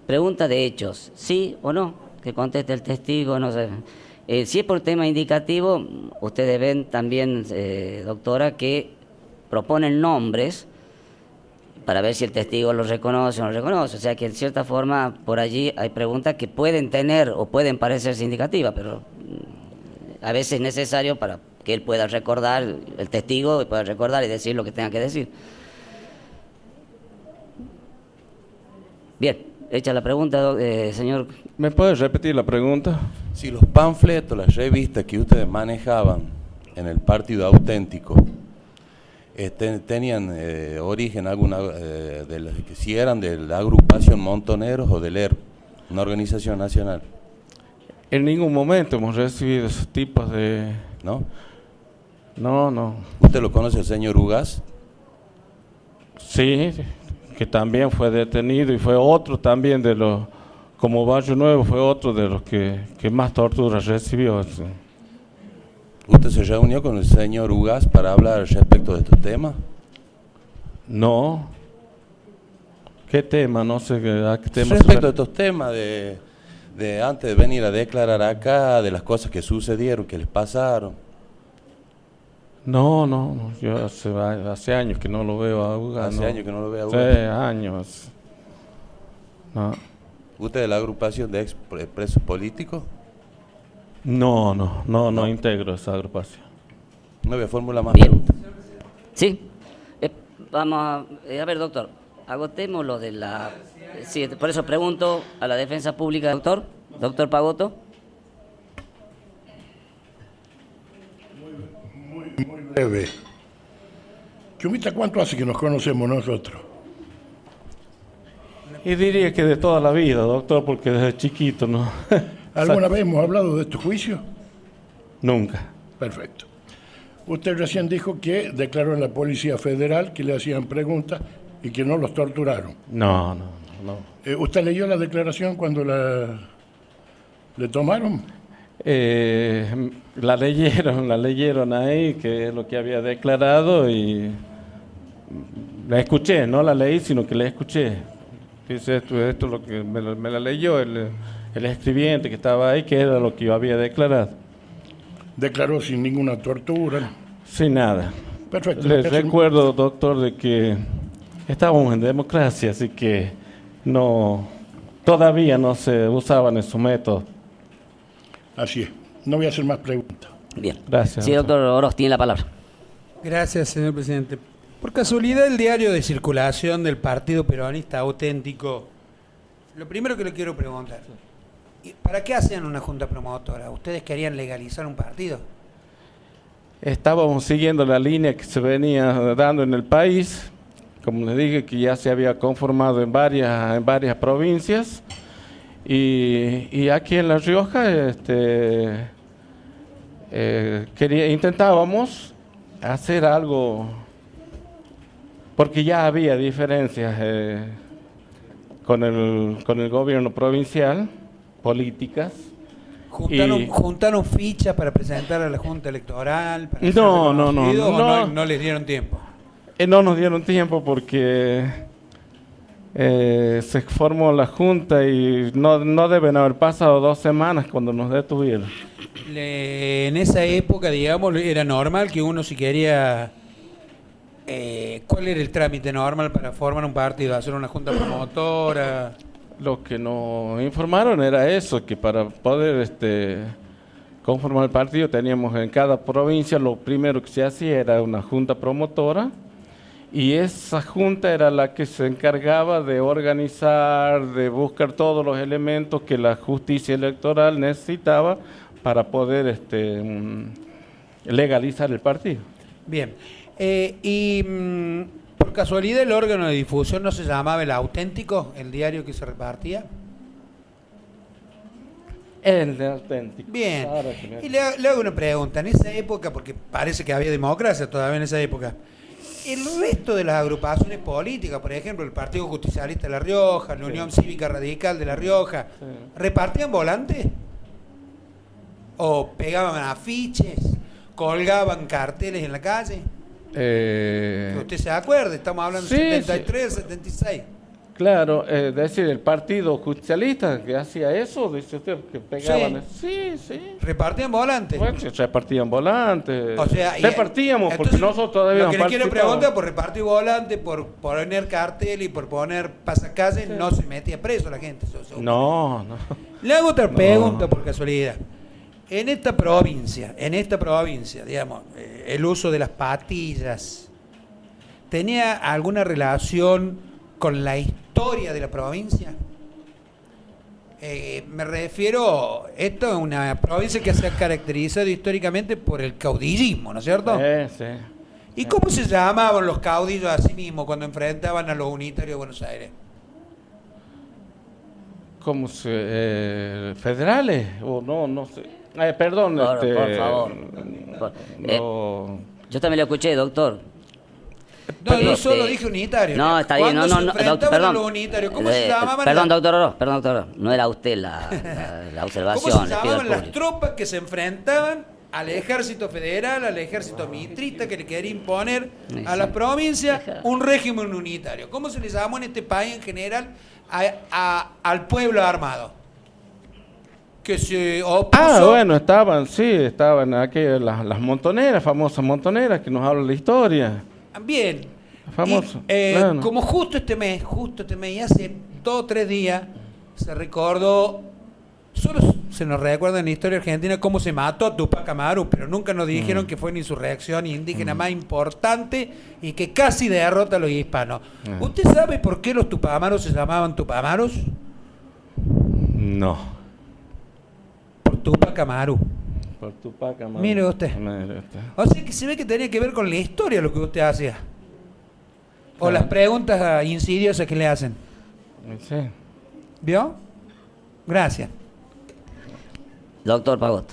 Pregunta de hechos, ¿sí o no? Que conteste el testigo, no sé. Si es por tema indicativo, ustedes ven también, doctora, que proponen nombres para ver si el testigo los reconoce o no los reconoce. O sea que en cierta forma por allí hay preguntas que pueden tener o pueden parecerse indicativas, pero a veces es necesario para que él pueda recordar, el testigo pueda recordar y decir lo que tenga que decir. Bien, hecha la pregunta, señor. ¿Me puede repetir la pregunta? Si los panfletos, las revistas que ustedes manejaban en el partido auténtico, tenían origen alguna si eran de la agrupación Montoneros o del ERP, una organización nacional. En ningún momento hemos recibido esos tipos de... ¿No? No. ¿Usted lo conoce al señor Ugaz? Sí, que también fue detenido y fue otro también de los... Como Barrio Nuevo fue otro de los que más torturas recibió. Sí. ¿Usted se reunió con el señor Ugaz para hablar respecto de estos temas? No. ¿Qué tema? No sé a qué tema. Respecto de estos temas de antes de venir a declarar acá, de las cosas que sucedieron, que les pasaron. No. Yo hace años que no lo veo a Ugaz. Hace años que no lo veo a Ugaz. Sí, años. No. ¿Usted es de la agrupación de presos políticos? No integro esa agrupación. No voy a formular más Bien. preguntas. Sí. Vamos a ver, doctor. agotemos lo de la... Sí, por eso pregunto a la defensa pública, doctor Pagotto. Muy breve. Chumita, ¿cuánto hace que nos conocemos nosotros? Y diría que de toda la vida, doctor, porque desde chiquito, ¿no? ¿Alguna vez hemos hablado de este juicio? Nunca. Perfecto. Usted recién dijo que declaró en la Policía Federal que le hacían preguntas y que no los torturaron. No. ¿Usted leyó la declaración cuando le tomaron? La leyeron ahí, que es lo que había declarado, y la escuché, no la leí, sino que la escuché. Dice esto es lo que me la leyó el escribiente que estaba ahí, que era lo que yo había declarado. Declaró sin ninguna tortura. Sin nada. Perfecto. Les recuerdo, doctor, de que estábamos en democracia, así que todavía no se usaban esos métodos. Así es. No voy a hacer más preguntas. Bien. Gracias. Sí, doctor Oroz, tiene la palabra. Gracias, señor presidente. Por casualidad, el diario de circulación del Partido Peronista Auténtico, lo primero que le quiero preguntar, ¿para qué hacían una junta promotora? ¿Ustedes querían legalizar un partido? Estábamos siguiendo la línea que se venía dando en el país, como les dije, que ya se había conformado en varias provincias, y aquí en La Rioja intentábamos hacer algo, porque ya había diferencias con el gobierno provincial, políticas. ¿Juntaron fichas para presentar a la Junta Electoral? Para no les dieron tiempo. No nos dieron tiempo porque se formó la Junta y no deben haber pasado 2 semanas cuando nos detuvieron. En esa época, digamos, era normal que uno, si quería... ¿cuál era el trámite normal para formar un partido? ¿Hacer una junta promotora? Lo que nos informaron era eso, que para poder conformar el partido teníamos en cada provincia, lo primero que se hacía era una junta promotora, y esa junta era la que se encargaba de organizar, de buscar todos los elementos que la justicia electoral necesitaba para poder legalizar el partido. Bien. Por casualidad, el órgano de difusión no se llamaba El Auténtico, el diario que se repartía. El de Auténtico. Bien. Y le hago una pregunta. En esa época, porque parece que había democracia todavía en esa época, el resto de las agrupaciones políticas, por ejemplo, el Partido Justicialista de La Rioja, la Unión Cívica Radical de La Rioja, ¿repartían volantes? ¿O pegaban afiches? ¿Colgaban carteles en la calle? Que usted se acuerde, estamos hablando de 73, 76. Claro, es decir, el Partido Justicialista que hacía eso, dice usted, que pegaban. Sí. ¿Repartían volantes? Bueno, se repartían volantes. O sea, repartíamos, porque nosotros todavía lo que le quiero preguntar, por repartir volantes, por poner cartel y por poner pasacalles, no se metía preso la gente. No. Le hago otra pregunta por casualidad. En esta provincia, digamos, el uso de las patillas, ¿tenía alguna relación con la historia de la provincia? Me refiero, esto es una provincia que se ha caracterizado históricamente por el caudillismo, ¿no es cierto? Sí. ¿Y cómo se llamaban los caudillos a sí mismos cuando enfrentaban a los unitarios de Buenos Aires? ¿Cómo se federales o no sé? Perdón, por favor. Yo también lo escuché, doctor. No, yo solo dije unitario. No, está bien, no, perdón. Los unitarios, ¿cómo se llamaban? Perdón, doctor Oro, no era usted la observación. ¿Cómo se llamaban las tropas que se enfrentaban al ejército federal, al ejército mitrista que le quería imponer a la provincia un régimen unitario? ¿Cómo se le llamó en este país en general al pueblo armado? Que se opuso. estaban aquí las montoneras, famosas montoneras que nos hablan la historia. Bien. Famoso. Claro. Como justo este mes, y hace 2 o 3 días, se recordó Solo se nos recuerda en la historia argentina cómo se mató a Tupac Amaru, pero nunca nos dijeron que fue una insurrección indígena más importante y que casi derrota a los hispanos. ¿Usted sabe por qué los Tupac Amaru se llamaban Tupac Amarus? No. Por Tupac Amaru. Por Tupac Amaru. Mire usted. Mire usted. O sea que se ve que tenía que ver con la historia lo que usted hacía. O Claro. las preguntas insidiosas que le hacen. Sí. ¿Vio? Gracias. Doctor Pagot.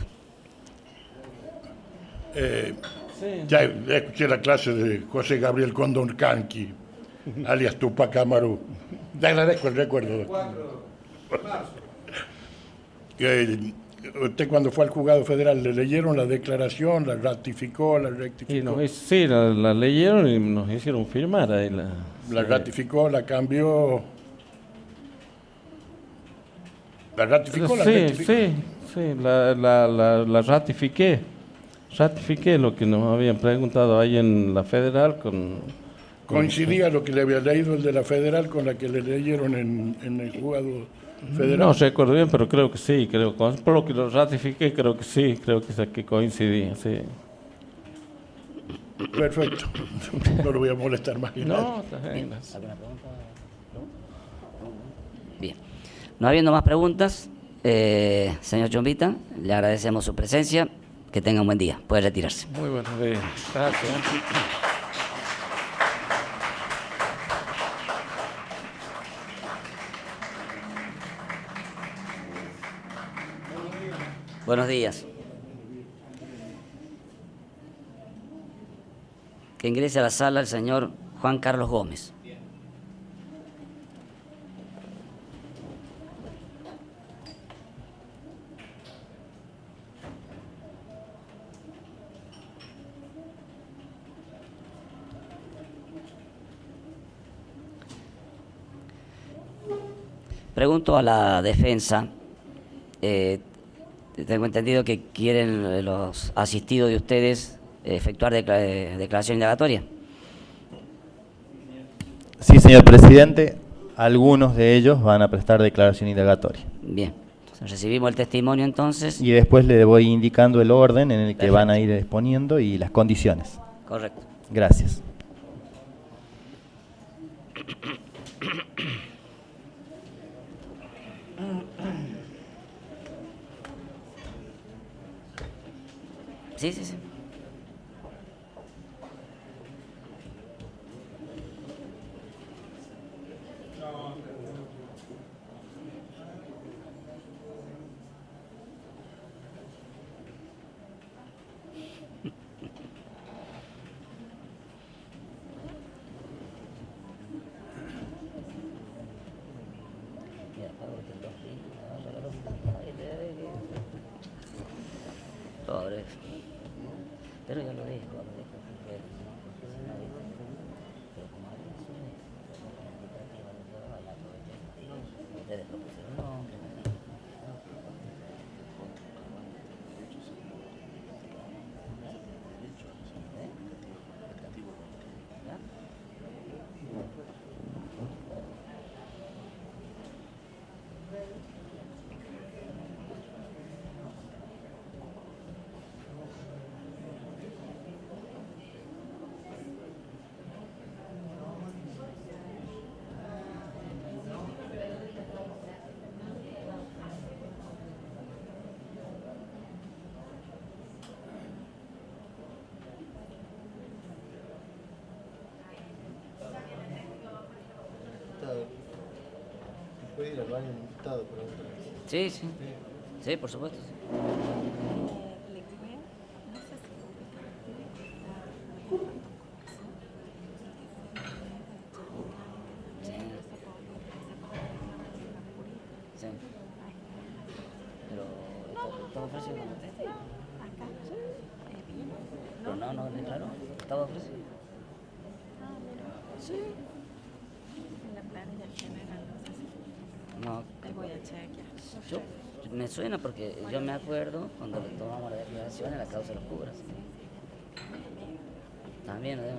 Ya escuché la clase de José Gabriel Condorcanqui, alias Tupac Amaru. Le agradezco el recuerdo, doctor. Usted cuando fue al juzgado federal, ¿le leyeron la declaración, la ratificó, la rectificó? Sí, la leyeron y nos hicieron firmar ahí. La ratificó, la cambió. ¿La ratificó, la rectificó? Sí, la ratifiqué. Ratifiqué lo que nos habían preguntado ahí en la federal ¿Coincidía lo que le había leído el de la federal con la que le leyeron en el juzgado federal? No recuerdo bien, pero creo que sí, por lo que lo ratifiqué, creo que sí, que coincidía, sí. Perfecto. No lo voy a molestar más. No, está bien, gracias. ¿Alguna pregunta? Bien. No habiendo más preguntas, señor Chombita, le agradecemos su presencia. Que tenga un buen día. Puede retirarse. Muy buenos días. Gracias. Buenos días. Que ingrese a la sala el señor Juan Carlos Gómez. Pregunto a la defensa, tengo entendido que quieren los asistidos de ustedes efectuar declaración indagatoria. Sí, señor presidente, algunos de ellos van a prestar declaración indagatoria. Bien, entonces, recibimos el testimonio entonces. Y después le voy indicando el orden en el que van a ir exponiendo y las condiciones. Correcto. Gracias. Sí, sí, sí. Pobre. Pero ya lo dejo. Pero como había ustedes propusieron nombre. ¿Puede ir al baño un diputado? Sí, sí. Sí, por supuesto. Sí. Sí. Pero estaba ofrecido como testigo. Pero no declaró. Estaba ofrecido. Sí. En la planilla general, no sé si. No. Ahí voy a chequear. Me suena porque yo me acuerdo cuando le tomamos la declaración en la causa de los curas. También lo deben.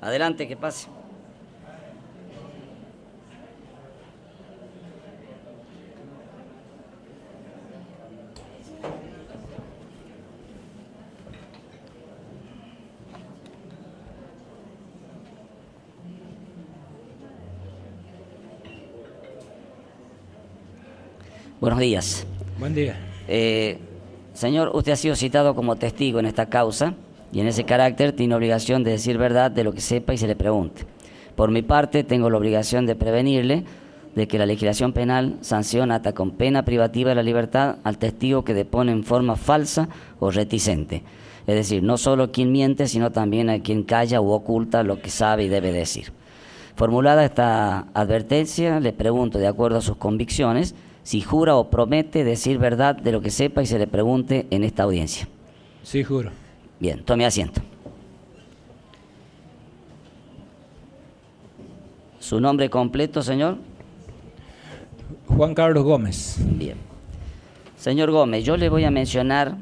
Adelante, que pase. Buenos días. Buen día. Señor, usted ha sido citado como testigo en esta causa y en ese carácter tiene obligación de decir verdad de lo que sepa y se le pregunte. Por mi parte, tengo la obligación de prevenirle de que la legislación penal sanciona hasta con pena privativa de la libertad al testigo que depone en forma falsa o reticente. Es decir, no solo quien miente, sino también a quien calla u oculta lo que sabe y debe decir. Formulada esta advertencia, le pregunto, de acuerdo a sus convicciones, si jura o promete decir verdad de lo que sepa y se le pregunte en esta audiencia. Sí, juro. Bien, tome asiento. ¿Su nombre completo, señor? Juan Carlos Gómez. Bien. Señor Gómez, yo le voy a mencionar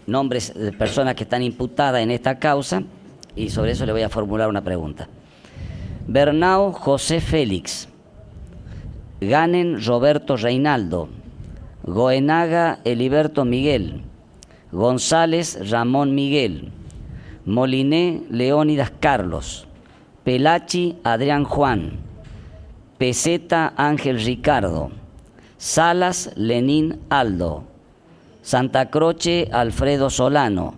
nombres de personas que están imputadas en esta causa y sobre eso le voy a formular una pregunta. Bernao José Félix, Ganen Roberto Reinaldo, Goenaga Eliberto Miguel, González Ramón Miguel, Moliné Leónidas Carlos, Pelachi Adrián Juan, Peseta Ángel Ricardo, Salas Lenín Aldo, Santa Croce Alfredo Solano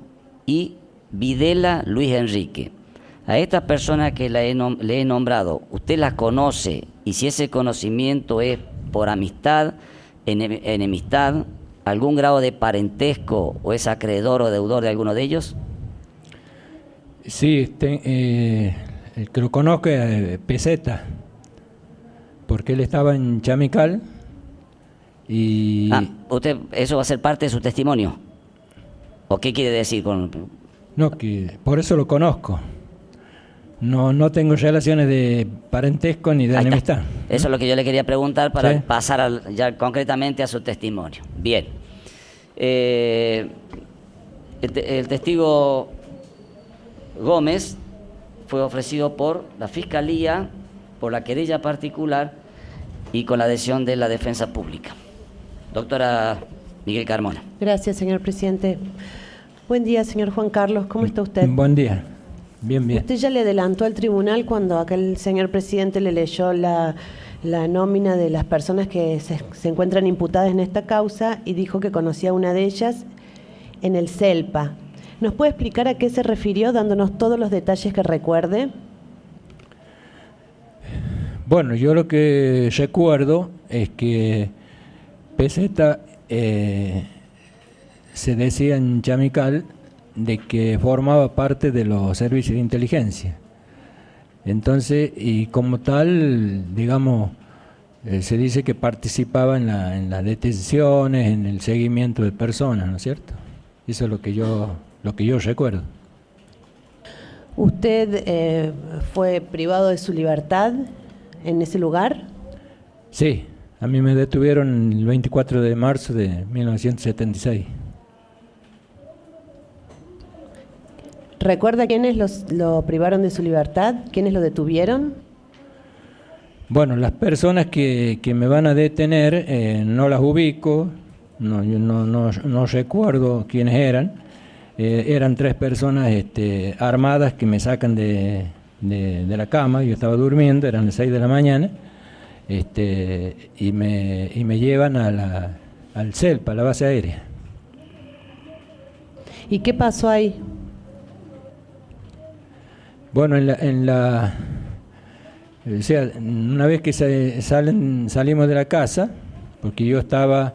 y Videla Luis Enrique. A estas personas que le he nombrado, ¿usted las conoce? Y si ese conocimiento es por amistad, enemistad, algún grado de parentesco o es acreedor o deudor de alguno de ellos. Sí, el que lo conozco es Peseta, porque él estaba en Chamical y... ¿Usted, eso va a ser parte de su testimonio? ¿O qué quiere decir con...? No, que por eso lo conozco. No tengo relaciones de parentesco ni de enemistad. Eso es lo que yo le quería preguntar para pasar ya concretamente a su testimonio. Bien. El testigo Gómez fue ofrecido por la Fiscalía, por la querella particular y con la adhesión de la Defensa Pública. Doctora Miguel Carmona. Gracias, señor presidente. Buen día, señor Juan Carlos. ¿Cómo está usted? Buen día. Bien, bien. Usted ya le adelantó al tribunal cuando aquel señor presidente le leyó la nómina de las personas que se encuentran imputadas en esta causa y dijo que conocía a una de ellas en el CELPA. ¿Nos puede explicar a qué se refirió, dándonos todos los detalles que recuerde? Bueno, yo lo que recuerdo es que Peseta se decía en Chamical de que formaba parte de los servicios de inteligencia. Entonces, y como tal, digamos, se dice que participaba en las detenciones, en el seguimiento de personas, ¿no es cierto? Eso es lo que yo recuerdo. ¿Usted fue privado de su libertad en ese lugar? Sí, a mí me detuvieron el 24 de marzo de 1976. ¿Recuerda quiénes lo privaron de su libertad? ¿Quiénes lo detuvieron? Bueno, las personas que me van a detener no las ubico, no recuerdo quiénes eran. Eran 3 personas armadas que me sacan de la cama. Yo estaba durmiendo, eran las 6 de la mañana, y me llevan al CELPA, a la base aérea. ¿Y qué pasó ahí? Bueno, o sea, una vez que salimos de la casa, porque yo estaba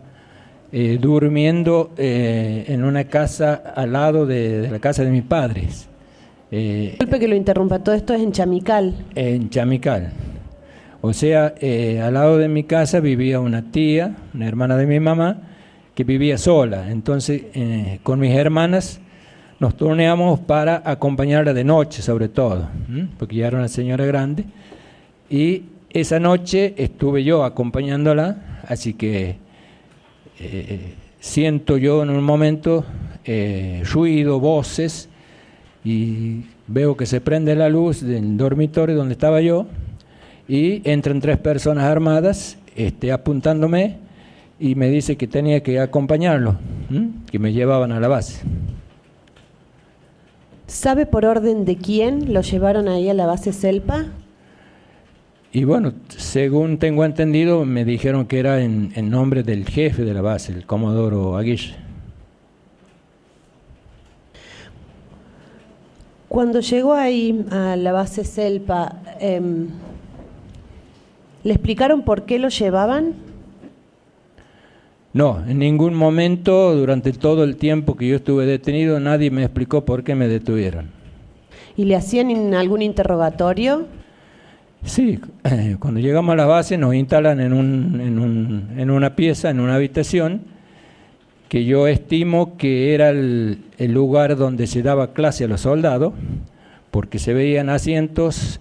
durmiendo en una casa al lado de la casa de mis padres. Disculpe que lo interrumpa, todo esto es en Chamical. En Chamical. O sea, al lado de mi casa vivía una tía, una hermana de mi mamá, que vivía sola. Entonces, con mis hermanas nos turneamos para acompañarla de noche, sobre todo, porque ya era una señora grande. Y esa noche estuve yo acompañándola, así que siento yo en un momento ruido, voces, y veo que se prende la luz del dormitorio donde estaba yo y entran 3 personas armadas apuntándome y me dice que tenía que acompañarlo, que me llevaban a la base. ¿Sabe por orden de quién lo llevaron ahí a la base Selpa? Y bueno, según tengo entendido, me dijeron que era en nombre del jefe de la base, el comodoro Aguirre. Cuando llegó ahí a la base Selpa, ¿le explicaron por qué lo llevaban? No, en ningún momento, durante todo el tiempo que yo estuve detenido, nadie me explicó por qué me detuvieron. ¿Y le hacían algún interrogatorio? Sí, cuando llegamos a la base nos instalan en una pieza, en una habitación, que yo estimo que era el lugar donde se daba clase a los soldados, porque se veían asientos,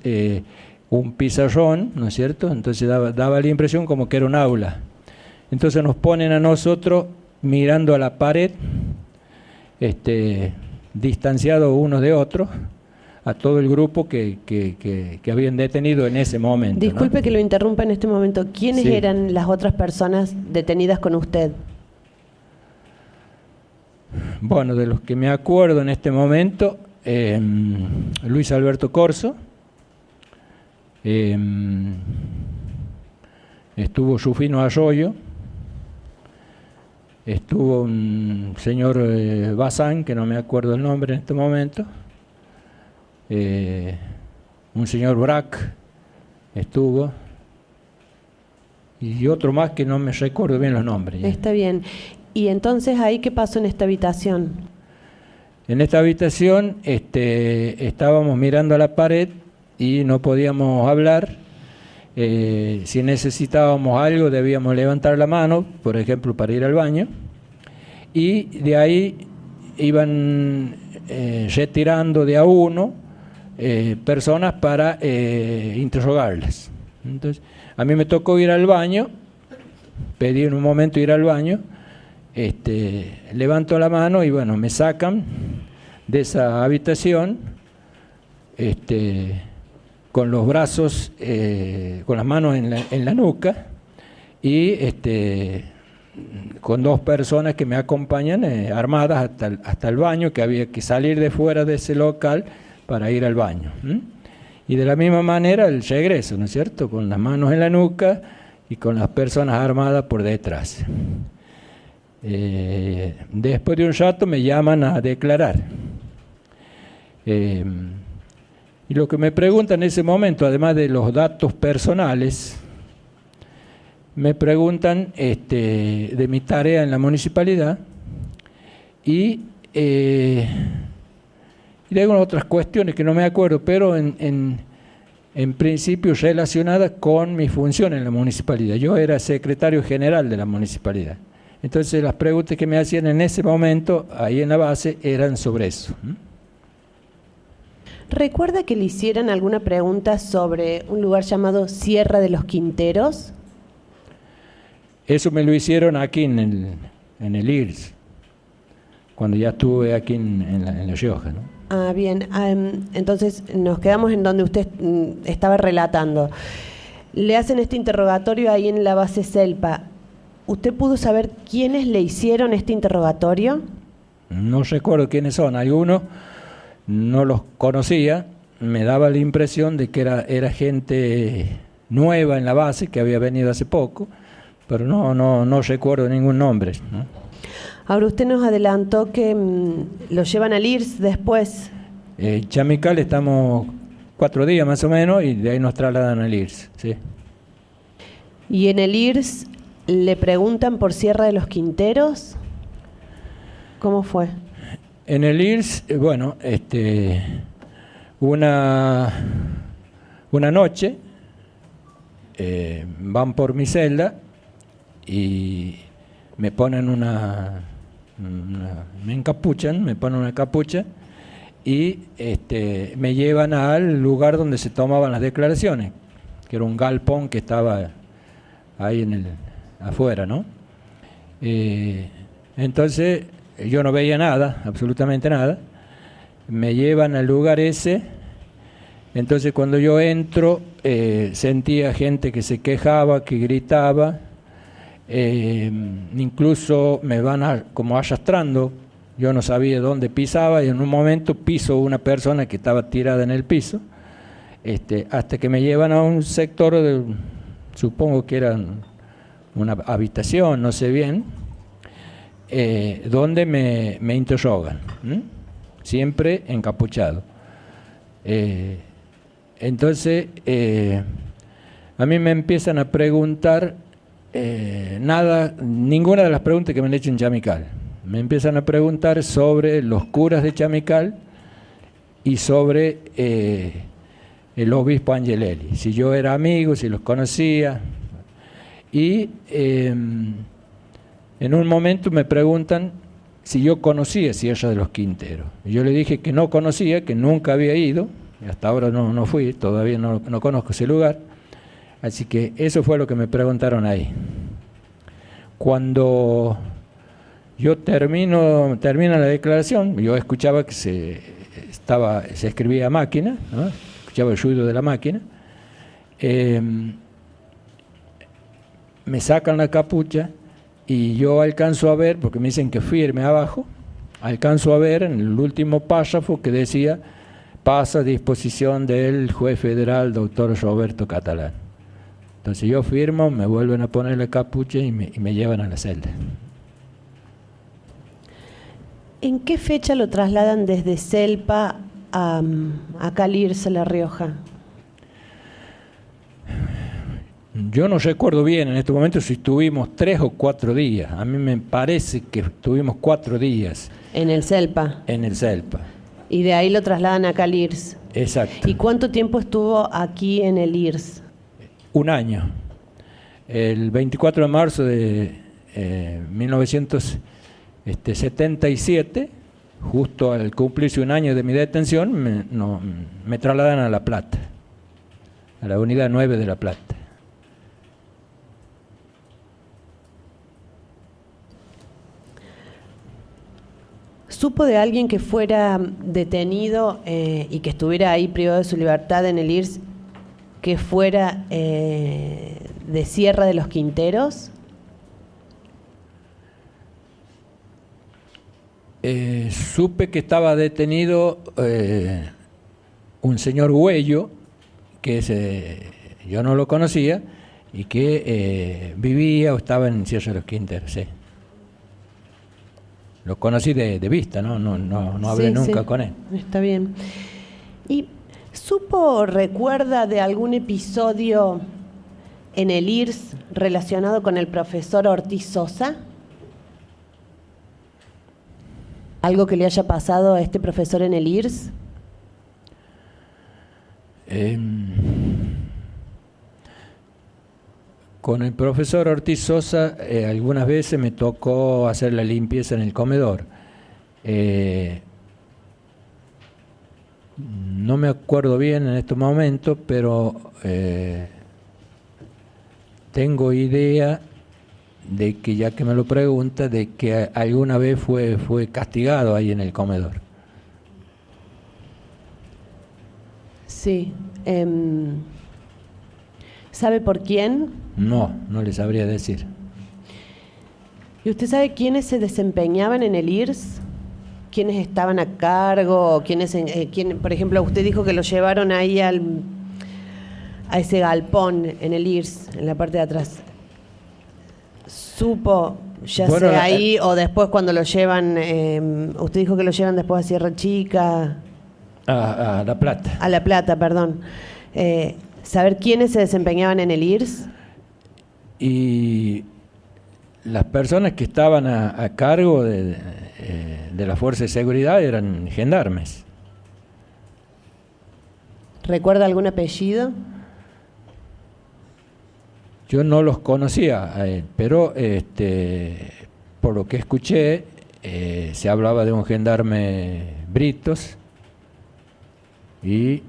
un pizarrón, ¿no es cierto? Entonces daba la impresión como que era un aula. Entonces nos ponen a nosotros mirando a la pared, distanciados unos de otros, a todo el grupo que habían detenido en ese momento. Disculpe, ¿no? que lo interrumpa en este momento. ¿Quiénes Sí. eran las otras personas detenidas con usted? Bueno, de los que me acuerdo en este momento, Luis Alberto Corso, estuvo Rufino Arroyo, estuvo un señor Bazán, que no me acuerdo el nombre en este momento, un señor Brack estuvo, y otro más que no me recuerdo bien los nombres. Ya. Está bien. ¿Y entonces ahí qué pasó en esta habitación? En esta habitación estábamos mirando a la pared y no podíamos hablar. Si necesitábamos algo debíamos levantar la mano, por ejemplo, para ir al baño. Y de ahí iban retirando de a uno personas para interrogarlas. Entonces, a mí me tocó ir al baño, pedí en un momento ir al baño, levanto la mano y bueno, me sacan de esa habitación con los brazos, con las manos en la nuca y con 2 personas que me acompañan armadas hasta el baño, que había que salir de fuera de ese local para ir al baño. Y de la misma manera el regreso, ¿no es cierto?, con las manos en la nuca y con las personas armadas por detrás. Después de un rato me llaman a declarar. Y lo que me preguntan en ese momento, además de los datos personales, me preguntan de mi tarea en la municipalidad y de algunas otras cuestiones que no me acuerdo, pero en principio relacionadas con mi función en la municipalidad. Yo era secretario general de la municipalidad. Entonces las preguntas que me hacían en ese momento, ahí en la base, eran sobre eso. ¿Recuerda que le hicieran alguna pregunta sobre un lugar llamado Sierra de los Quinteros? Eso me lo hicieron aquí en el IRS, cuando ya estuve aquí en La Rioja, ¿no? Ah, bien. Entonces nos quedamos en donde usted estaba relatando. Le hacen este interrogatorio ahí en la base Selpa. ¿Usted pudo saber quiénes le hicieron este interrogatorio? No recuerdo quiénes son. Algunos no los conocía. Me daba la impresión de que era gente nueva en la base, que había venido hace poco, pero no recuerdo ningún nombre, ¿no? Ahora usted nos adelantó que lo llevan al IRS después. Chamical estamos 4 días más o menos y de ahí nos trasladan al IRS, ¿sí? ¿Y en el IRS le preguntan por Sierra de los Quinteros? ¿Cómo fue? En el IRS, bueno, una noche van por mi celda y me ponen me encapuchan, me ponen una capucha y me llevan al lugar donde se tomaban las declaraciones, que era un galpón que estaba ahí afuera, ¿no? Entonces yo no veía nada, absolutamente nada, me llevan al lugar ese. Entonces cuando yo entro, sentía gente que se quejaba, que gritaba, incluso me van como arrastrando. Yo no sabía dónde pisaba y en un momento piso una persona que estaba tirada en el piso, hasta que me llevan a un sector, supongo que era una habitación, no sé bien, donde me interrogan, siempre encapuchado. Entonces, a mí me empiezan a preguntar ninguna de las preguntas que me han hecho en Chamical. Me empiezan a preguntar sobre los curas de Chamical y sobre el obispo Angelelli, si yo era amigo, si los conocía. Y en un momento me preguntan si yo conocía Sierra de los Quinteros. Yo le dije que no conocía, que nunca había ido, hasta ahora no fui, todavía no conozco ese lugar. Así que eso fue lo que me preguntaron ahí. Cuando yo termina la declaración, yo escuchaba que se escribía a máquina, ¿no? Escuchaba el ruido de la máquina. Me sacan la capucha y yo alcanzo a ver, porque me dicen que firme abajo, alcanzo a ver en el último párrafo que decía: pasa a disposición del juez federal doctor Roberto Catalán. Entonces yo firmo, me vuelven a poner la capucha y me llevan a la celda. ¿En qué fecha lo trasladan desde Selpa a Calirse, La Rioja? Yo no recuerdo bien en este momento si estuvimos 3 o 4 días. A mí me parece que estuvimos 4 días. ¿En el Selpa? En el Selpa. Y de ahí lo trasladan a Calirse. Exacto. ¿Y cuánto tiempo estuvo aquí en el IRS? 1 año. El 24 de marzo de 1977, justo al cumplirse 1 año de mi detención, me trasladan a La Plata, a la unidad 9 de La Plata. ¿Supo de alguien que fuera detenido y que estuviera ahí privado de su libertad en el IRS, que fuera de Sierra de los Quinteros? Supe que estaba detenido un señor Güello, que yo no lo conocía, y que vivía o estaba en Sierra de los Quinteros, sí. Lo conocí de vista, no hablé nunca con él. Está bien. ¿Y recuerda de algún episodio en el IRS relacionado con el profesor Ortiz Sosa? ¿Algo que le haya pasado a este profesor en el IRS? Con el profesor Ortiz Sosa algunas veces me tocó hacer la limpieza en el comedor. No me acuerdo bien en estos momentos, pero tengo idea de que, ya que me lo pregunta, de que alguna vez fue castigado ahí en el comedor. Sí. ¿Sabe por quién? No le sabría decir. ¿Y usted sabe quiénes se desempeñaban en el IRS? ¿Quiénes estaban a cargo? Por ejemplo, usted dijo que lo llevaron ahí a ese galpón en el IRS, en la parte de atrás. ¿Supo, sea ahí o después cuando lo llevan, usted dijo que lo llevan después a Sierra Chica? A La Plata. A La Plata, perdón. ¿Saber quiénes se desempeñaban en el IRS? Y las personas que estaban a cargo de la fuerza de seguridad eran gendarmes. ¿Recuerda algún apellido? Yo no los conocía a él, pero por lo que escuché, se hablaba de un gendarme Britos, y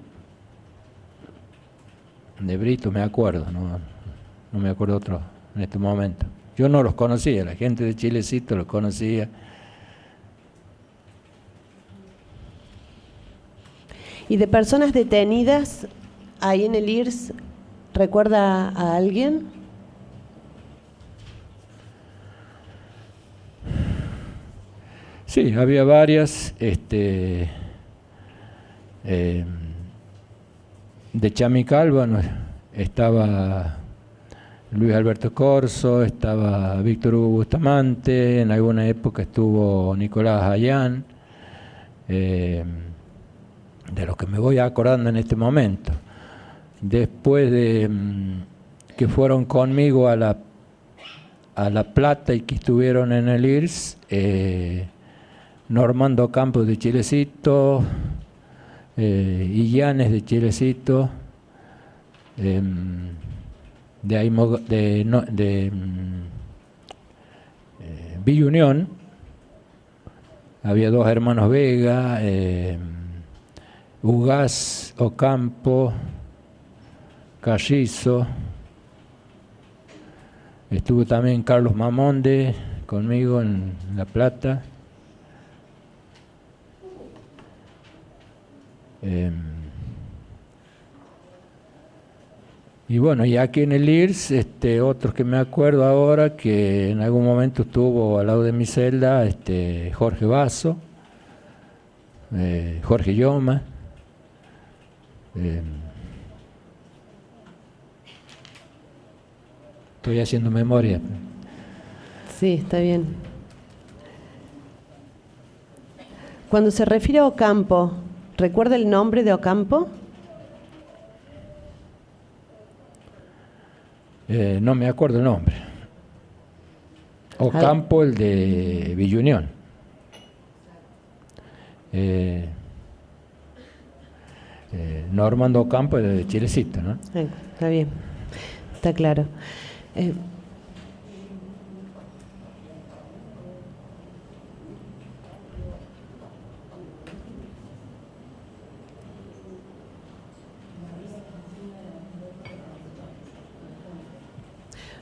de Britos me acuerdo, no me acuerdo otro en este momento. Yo no los conocía, la gente de Chilecito los conocía. ¿Y de personas detenidas ahí en el IRS, recuerda a alguien? Sí, había varias, de Chamical, bueno, estaba Luis Alberto Corso, estaba Víctor Hugo Bustamante, en alguna época estuvo Nicolás Ayán, de los que me voy acordando en este momento. Después de que fueron conmigo a La Plata y que estuvieron en el IRS, Normando Campos de Chilecito, Illanes de Chilecito, de ahí Villa Unión, había dos hermanos Vega, Ugaz, Ocampo, Carrizo, estuvo también Carlos Mamonde conmigo en La Plata. Y bueno, y aquí en el IRS, otros que me acuerdo ahora, que en algún momento estuvo al lado de mi celda, Jorge Basso, Jorge Yoma, estoy haciendo memoria. Sí, está bien. Cuando se refiere a Ocampo, ¿recuerda el nombre de Ocampo? No me acuerdo el nombre. Ocampo, el de Villa Unión. Normando Ocampo, el de Chilecito, ¿no? Está bien, está claro.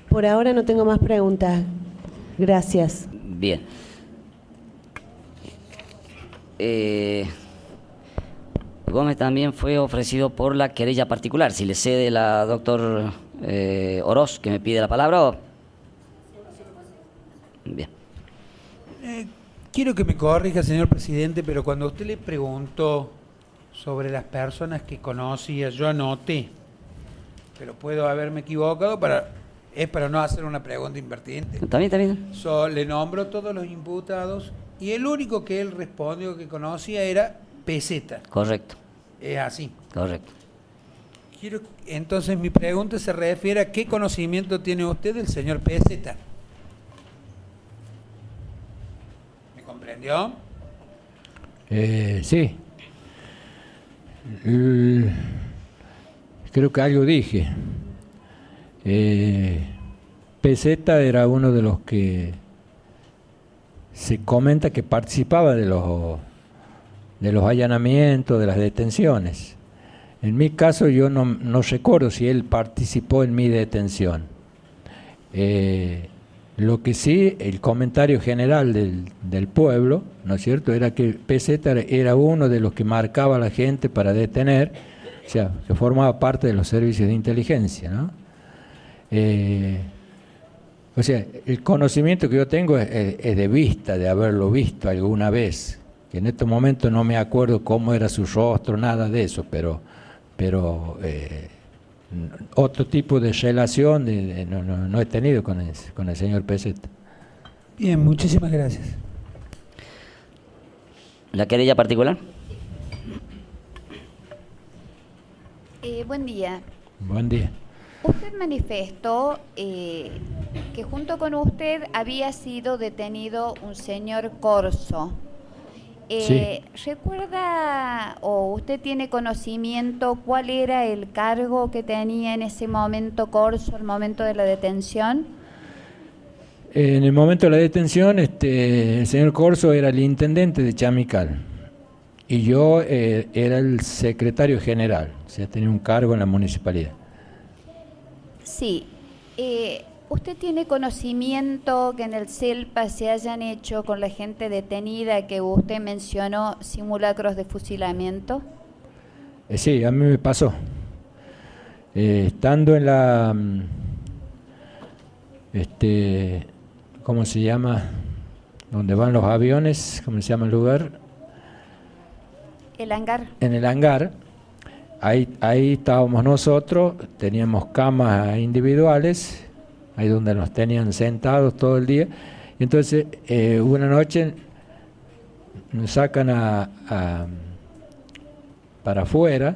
Por ahora no tengo más preguntas. Gracias. Bien. Gómez también fue ofrecido por la querella particular. Si le cede la doctor Oroz, que me pide la palabra. O... Bien. Quiero que me corrija, señor presidente, pero cuando usted le preguntó sobre las personas que conocía, yo anoté, pero puedo haberme equivocado, es para no hacer una pregunta impertinente. También. Le nombró todos los imputados y el único que él respondió que conocía era Peseta. Correcto. Es así. Correcto. Entonces mi pregunta se refiere a qué conocimiento tiene usted del señor Peseta. ¿Me comprendió? Sí. Creo que algo dije. Peseta era uno de los que se comenta que participaba de los allanamientos, de las detenciones. En mi caso yo no recuerdo si él participó en mi detención. Lo que sí, el comentario general del pueblo, ¿no es cierto?, era que Peseta era uno de los que marcaba a la gente para detener, o sea, que formaba parte de los servicios de inteligencia, ¿no? O sea, el conocimiento que yo tengo es de vista, de haberlo visto alguna vez, que en estos momentos no me acuerdo cómo era su rostro, nada de eso, pero otro tipo de relación no he tenido con el señor Peseta. Bien, muchísimas gracias. ¿La querella particular? Buen día. Buen día. Usted manifestó que junto con usted había sido detenido un señor Corso. Sí. ¿Recuerda o usted tiene conocimiento cuál era el cargo que tenía en ese momento Corso, al momento de la detención? En el momento de la detención, el señor Corso era el intendente de Chamical y yo era el secretario general, o sea, tenía un cargo en la municipalidad. Sí. ¿Usted tiene conocimiento que en el CELPA se hayan hecho con la gente detenida que usted mencionó simulacros de fusilamiento? Sí, a mí me pasó. Estando en la... ¿cómo se llama? Donde van los aviones, ¿cómo se llama el lugar? El hangar. En el hangar, ahí estábamos nosotros, teníamos camas individuales, ahí donde nos tenían sentados todo el día, y entonces una noche nos sacan para afuera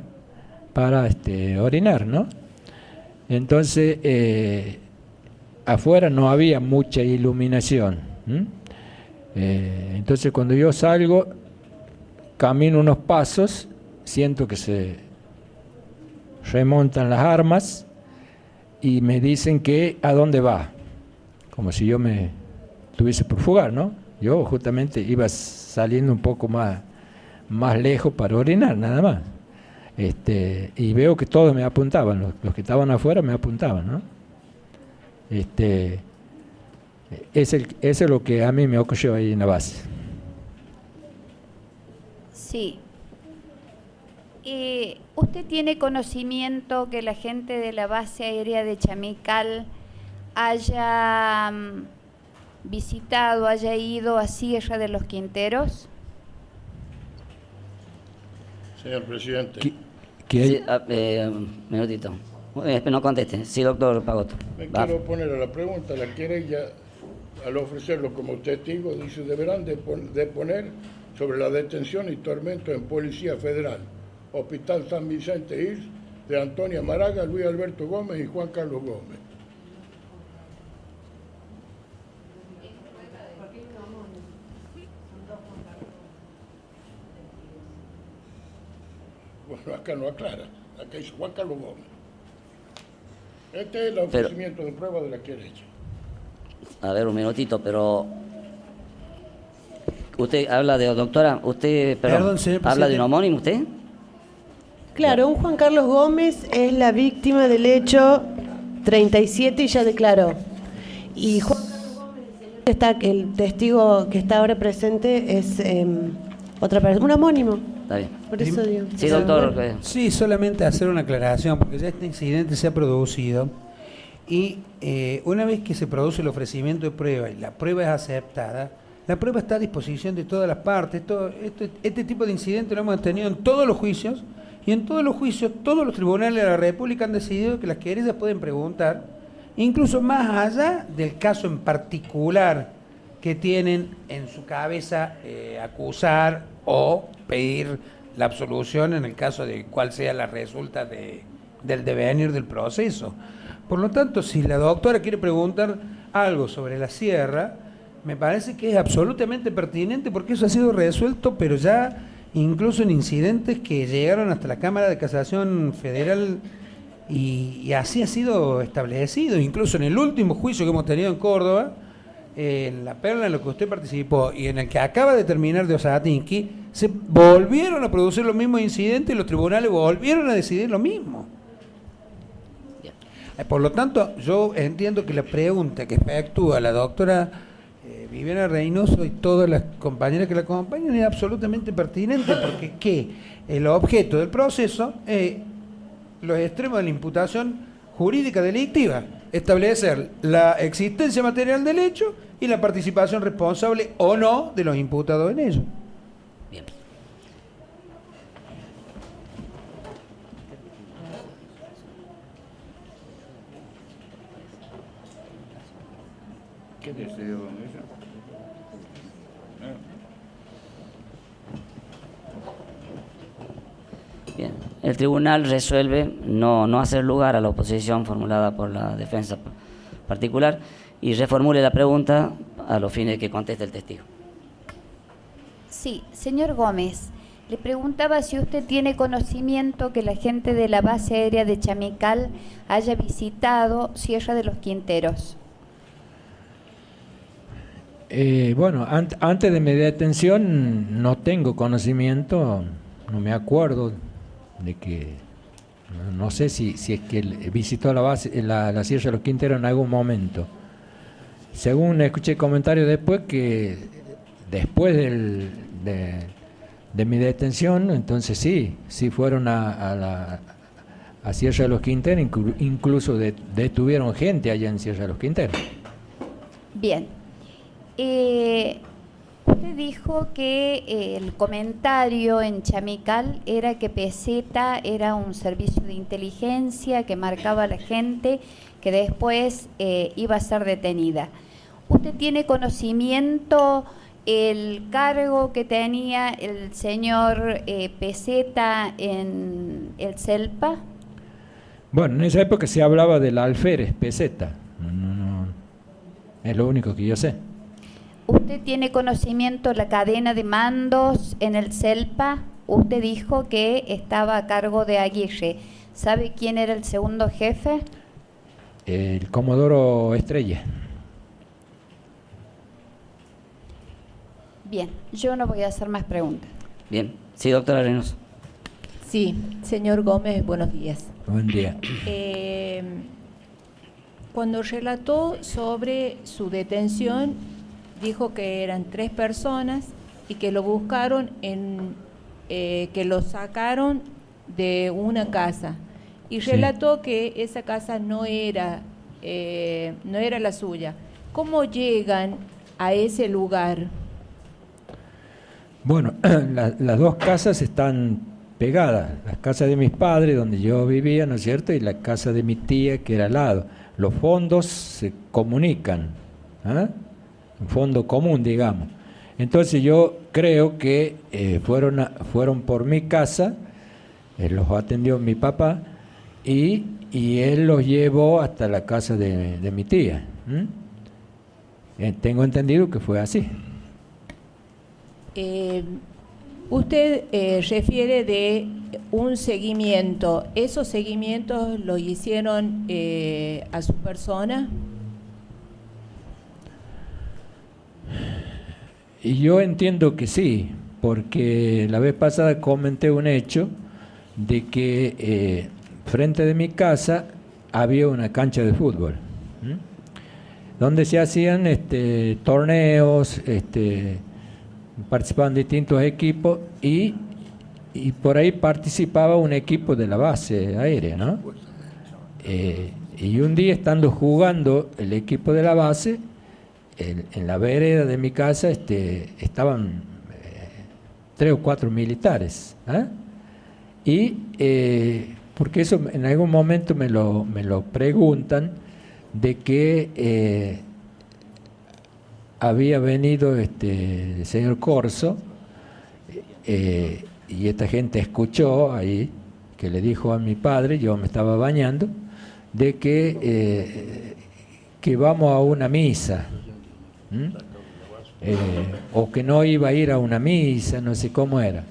para orinar, ¿no? Entonces afuera no había mucha iluminación. Entonces cuando yo salgo, camino unos pasos, siento que se remontan las armas y me dicen que a dónde va, como si yo me tuviese por fugar, ¿no? Yo justamente iba saliendo un poco más lejos para orinar, nada más. Y veo que todos me apuntaban, los que estaban afuera me apuntaban, ¿no? Eso es lo que a mí me ocurrió ahí en la base. Sí. ¿Usted tiene conocimiento que la gente de la base aérea de Chamical haya visitado, haya ido a Sierra de los Quinteros? Señor presidente. Sí, minutito. No conteste. Sí, doctor Pagotto. Me quiero poner a la pregunta. La querella, al ofrecerlo como testigo, dice: deberán deponer sobre la detención y tormento en Policía Federal, Hospital San Vicente IRS, de Antonia Maraga, Luis Alberto Gómez y Juan Carlos Gómez. Bueno, acá no aclara. Acá dice Juan Carlos Gómez. Este es el ofrecimiento de prueba de la querella. A ver, un minutito, pero... Usted habla de... Doctora, usted... Perdón, ¿habla de un homónimo usted? Claro, un Juan Carlos Gómez es la víctima del hecho 37 y ya declaró. Y Juan Carlos Gómez, el testigo que está ahora presente, es otra persona, un homónimo. Está bien. Por eso digo. Sí, doctor. Sí, solamente hacer una aclaración, porque ya este incidente se ha producido y una vez que se produce el ofrecimiento de prueba y la prueba es aceptada, la prueba está a disposición de todas las partes. Este tipo de incidentes lo hemos tenido en todos los juicios, y en todos los juicios todos los tribunales de la República han decidido que las querellas pueden preguntar, incluso más allá del caso en particular que tienen en su cabeza acusar o pedir la absolución en el caso de cuál sea la resulta del devenir del proceso. Por lo tanto, si la doctora quiere preguntar algo sobre la sierra, me parece que es absolutamente pertinente, porque eso ha sido resuelto, pero ya incluso en incidentes que llegaron hasta la Cámara de Casación Federal, y así ha sido establecido. Incluso en el último juicio que hemos tenido en Córdoba, en La Perla, en lo que usted participó, y en el que acaba de terminar de Osatinski, se volvieron a producir los mismos incidentes y los tribunales volvieron a decidir lo mismo. Por lo tanto, yo entiendo que la pregunta que efectúa la doctora Viviana Reynoso y todas las compañeras que la acompañan es absolutamente pertinente, porque ¿qué? El objeto del proceso es los extremos de la imputación jurídica delictiva, establecer la existencia material del hecho y la participación responsable o no de los imputados en ello. Bien. ¿Qué deseo? Bien. El tribunal resuelve no hacer lugar a la oposición formulada por la defensa particular y reformule la pregunta a los fines de que conteste el testigo. Sí, señor Gómez, le preguntaba si usted tiene conocimiento que la gente de la base aérea de Chamical haya visitado Sierra de los Quinteros. Bueno, antes de mi detención no tengo conocimiento, no me acuerdo de que, no sé si es que visitó la base, la Sierra de los Quinteros en algún momento. Según escuché comentarios después, que después de de mi detención, entonces sí fueron a Sierra de los Quinteros, incluso detuvieron gente allá en Sierra de los Quinteros. Bien. Usted dijo que el comentario en Chamical era que Peseta era un servicio de inteligencia que marcaba a la gente que después iba a ser detenida. ¿Usted tiene conocimiento el cargo que tenía el señor Peseta en el CELPA? Bueno, en esa época se hablaba del alférez Peseta. No, es lo único que yo sé. ¿Usted tiene conocimiento de la cadena de mandos en el CELPA? Usted dijo que estaba a cargo de Aguirre. ¿Sabe quién era el segundo jefe? El Comodoro Estrella. Bien, yo no voy a hacer más preguntas. Bien. Sí, doctora Reynoso. Sí, señor Gómez, buenos días. Buen día. Cuando relató sobre su detención, dijo que eran 3 personas y que lo buscaron que lo sacaron de una casa. Y relató que esa casa no era la suya. ¿Cómo llegan a ese lugar? Bueno, las 2 casas están pegadas. La casa de mis padres, donde yo vivía, ¿no es cierto? Y la casa de mi tía, que era al lado. Los fondos se comunican, ¿eh? Un fondo común, digamos. Entonces yo creo que fueron por mi casa, los atendió mi papá, y él los llevó hasta la casa de mi tía. Tengo entendido que fue así. Usted refiere de un seguimiento. ¿Esos seguimientos lo hicieron a su persona? Y yo entiendo que sí, porque la vez pasada comenté un hecho de que frente de mi casa había una cancha de fútbol, donde se hacían torneos, participaban distintos equipos y por ahí participaba un equipo de la base aérea, ¿no? Y un día, estando jugando el equipo de la base, en la vereda de mi casa estaban 3 o 4 militares, y porque eso en algún momento me lo preguntan, de que había venido el señor Corso, y esta gente escuchó ahí que le dijo a mi padre, yo me estaba bañando, de que vamos a una misa, o que no iba a ir a una misa, no sé cómo era.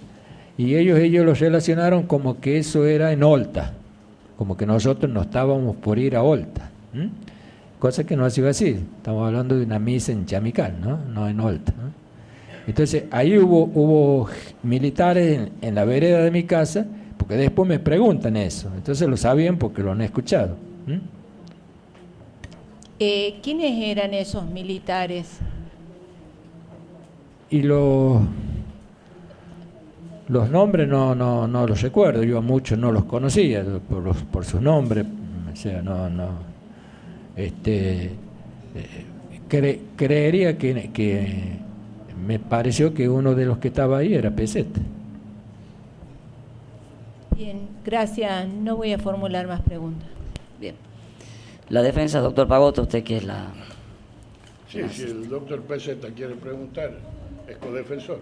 Y ellos lo relacionaron como que eso era en Olta, como que nosotros no estábamos por ir a Olta, cosa que no ha sido así. Estamos hablando de una misa en Chamical, no en Olta, ¿no? Entonces ahí hubo militares en la vereda de mi casa, porque después me preguntan eso, entonces lo sabían porque lo han escuchado. ¿Quiénes eran esos militares? Y los nombres no los recuerdo, yo a muchos no los conocía por sus nombres, o sea, creería que me pareció que uno de los que estaba ahí era Peseta. Bien, gracias, no voy a formular más preguntas. Bien. La defensa, doctor Pagotto, usted que es la... Sí, si el doctor Peseta quiere preguntar, es codefensor.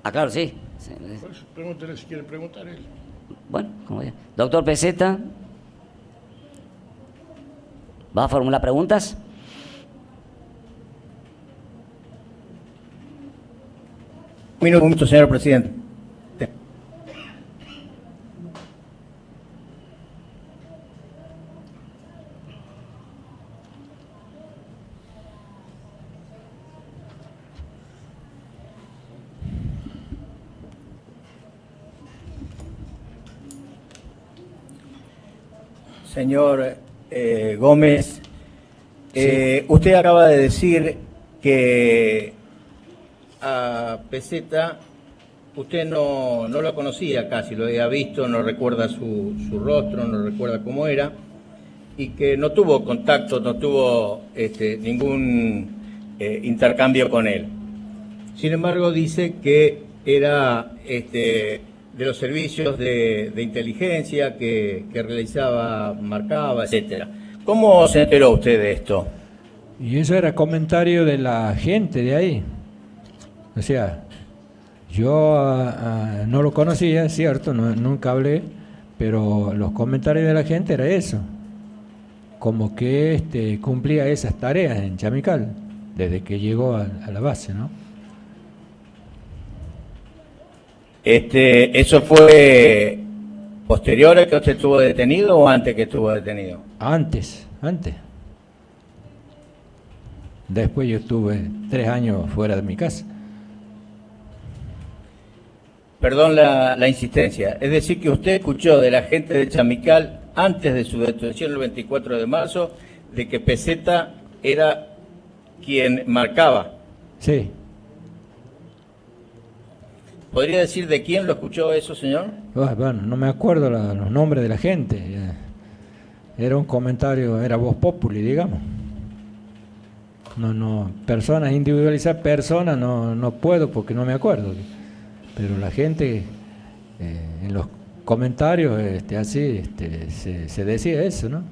Ah, claro, sí. Pues, pregúntele si quiere preguntar él. Bueno, como ya. Doctor Peseta, ¿va a formular preguntas? Un minuto, señor presidente. Señor Gómez, Sí. Usted acaba de decir que a Peseta usted no lo conocía casi, lo había visto, no recuerda su rostro, no recuerda cómo era, y que no tuvo contacto, no tuvo ningún intercambio con él. Sin embargo, dice que era de los servicios de inteligencia que realizaba, marcaba, etcétera. ¿Cómo se enteró usted de esto? Y eso era comentario de la gente de ahí. O sea, yo no lo conocía, es cierto, nunca hablé, pero los comentarios de la gente era eso. Como que cumplía esas tareas en Chamical, desde que llegó a la base, ¿no? ¿Eso fue posterior a que usted estuvo detenido o antes que estuvo detenido? Antes. Después yo estuve 3 años fuera de mi casa. Perdón la insistencia. Es decir, que usted escuchó de la gente de Chamical, antes de su detención el 24 de marzo, de que Peseta era quien marcaba. Sí. ¿Podría decir de quién lo escuchó eso, señor? Bueno, no me acuerdo los nombres de la gente. Era un comentario, era voz populi, digamos. No, personas, individualizar personas no puedo porque no me acuerdo. Pero la gente, en los comentarios así, se decía eso, ¿no?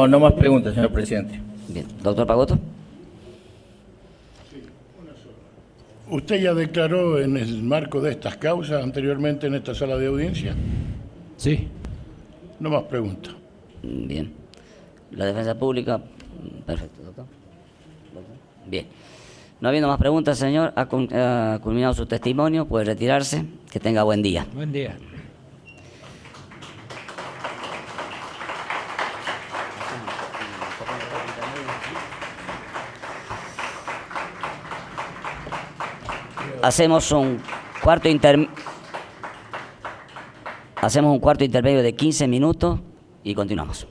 No más preguntas, señor presidente. Bien, doctor Pagotto. ¿Usted ya declaró en el marco de estas causas anteriormente en esta sala de audiencia? Sí. No más preguntas. Bien. La defensa pública, perfecto, doctor. Bien. No habiendo más preguntas, señor, ha culminado su testimonio, puede retirarse. Que tenga buen día. Buen día. Hacemos un cuarto intermedio de 15 minutos y continuamos.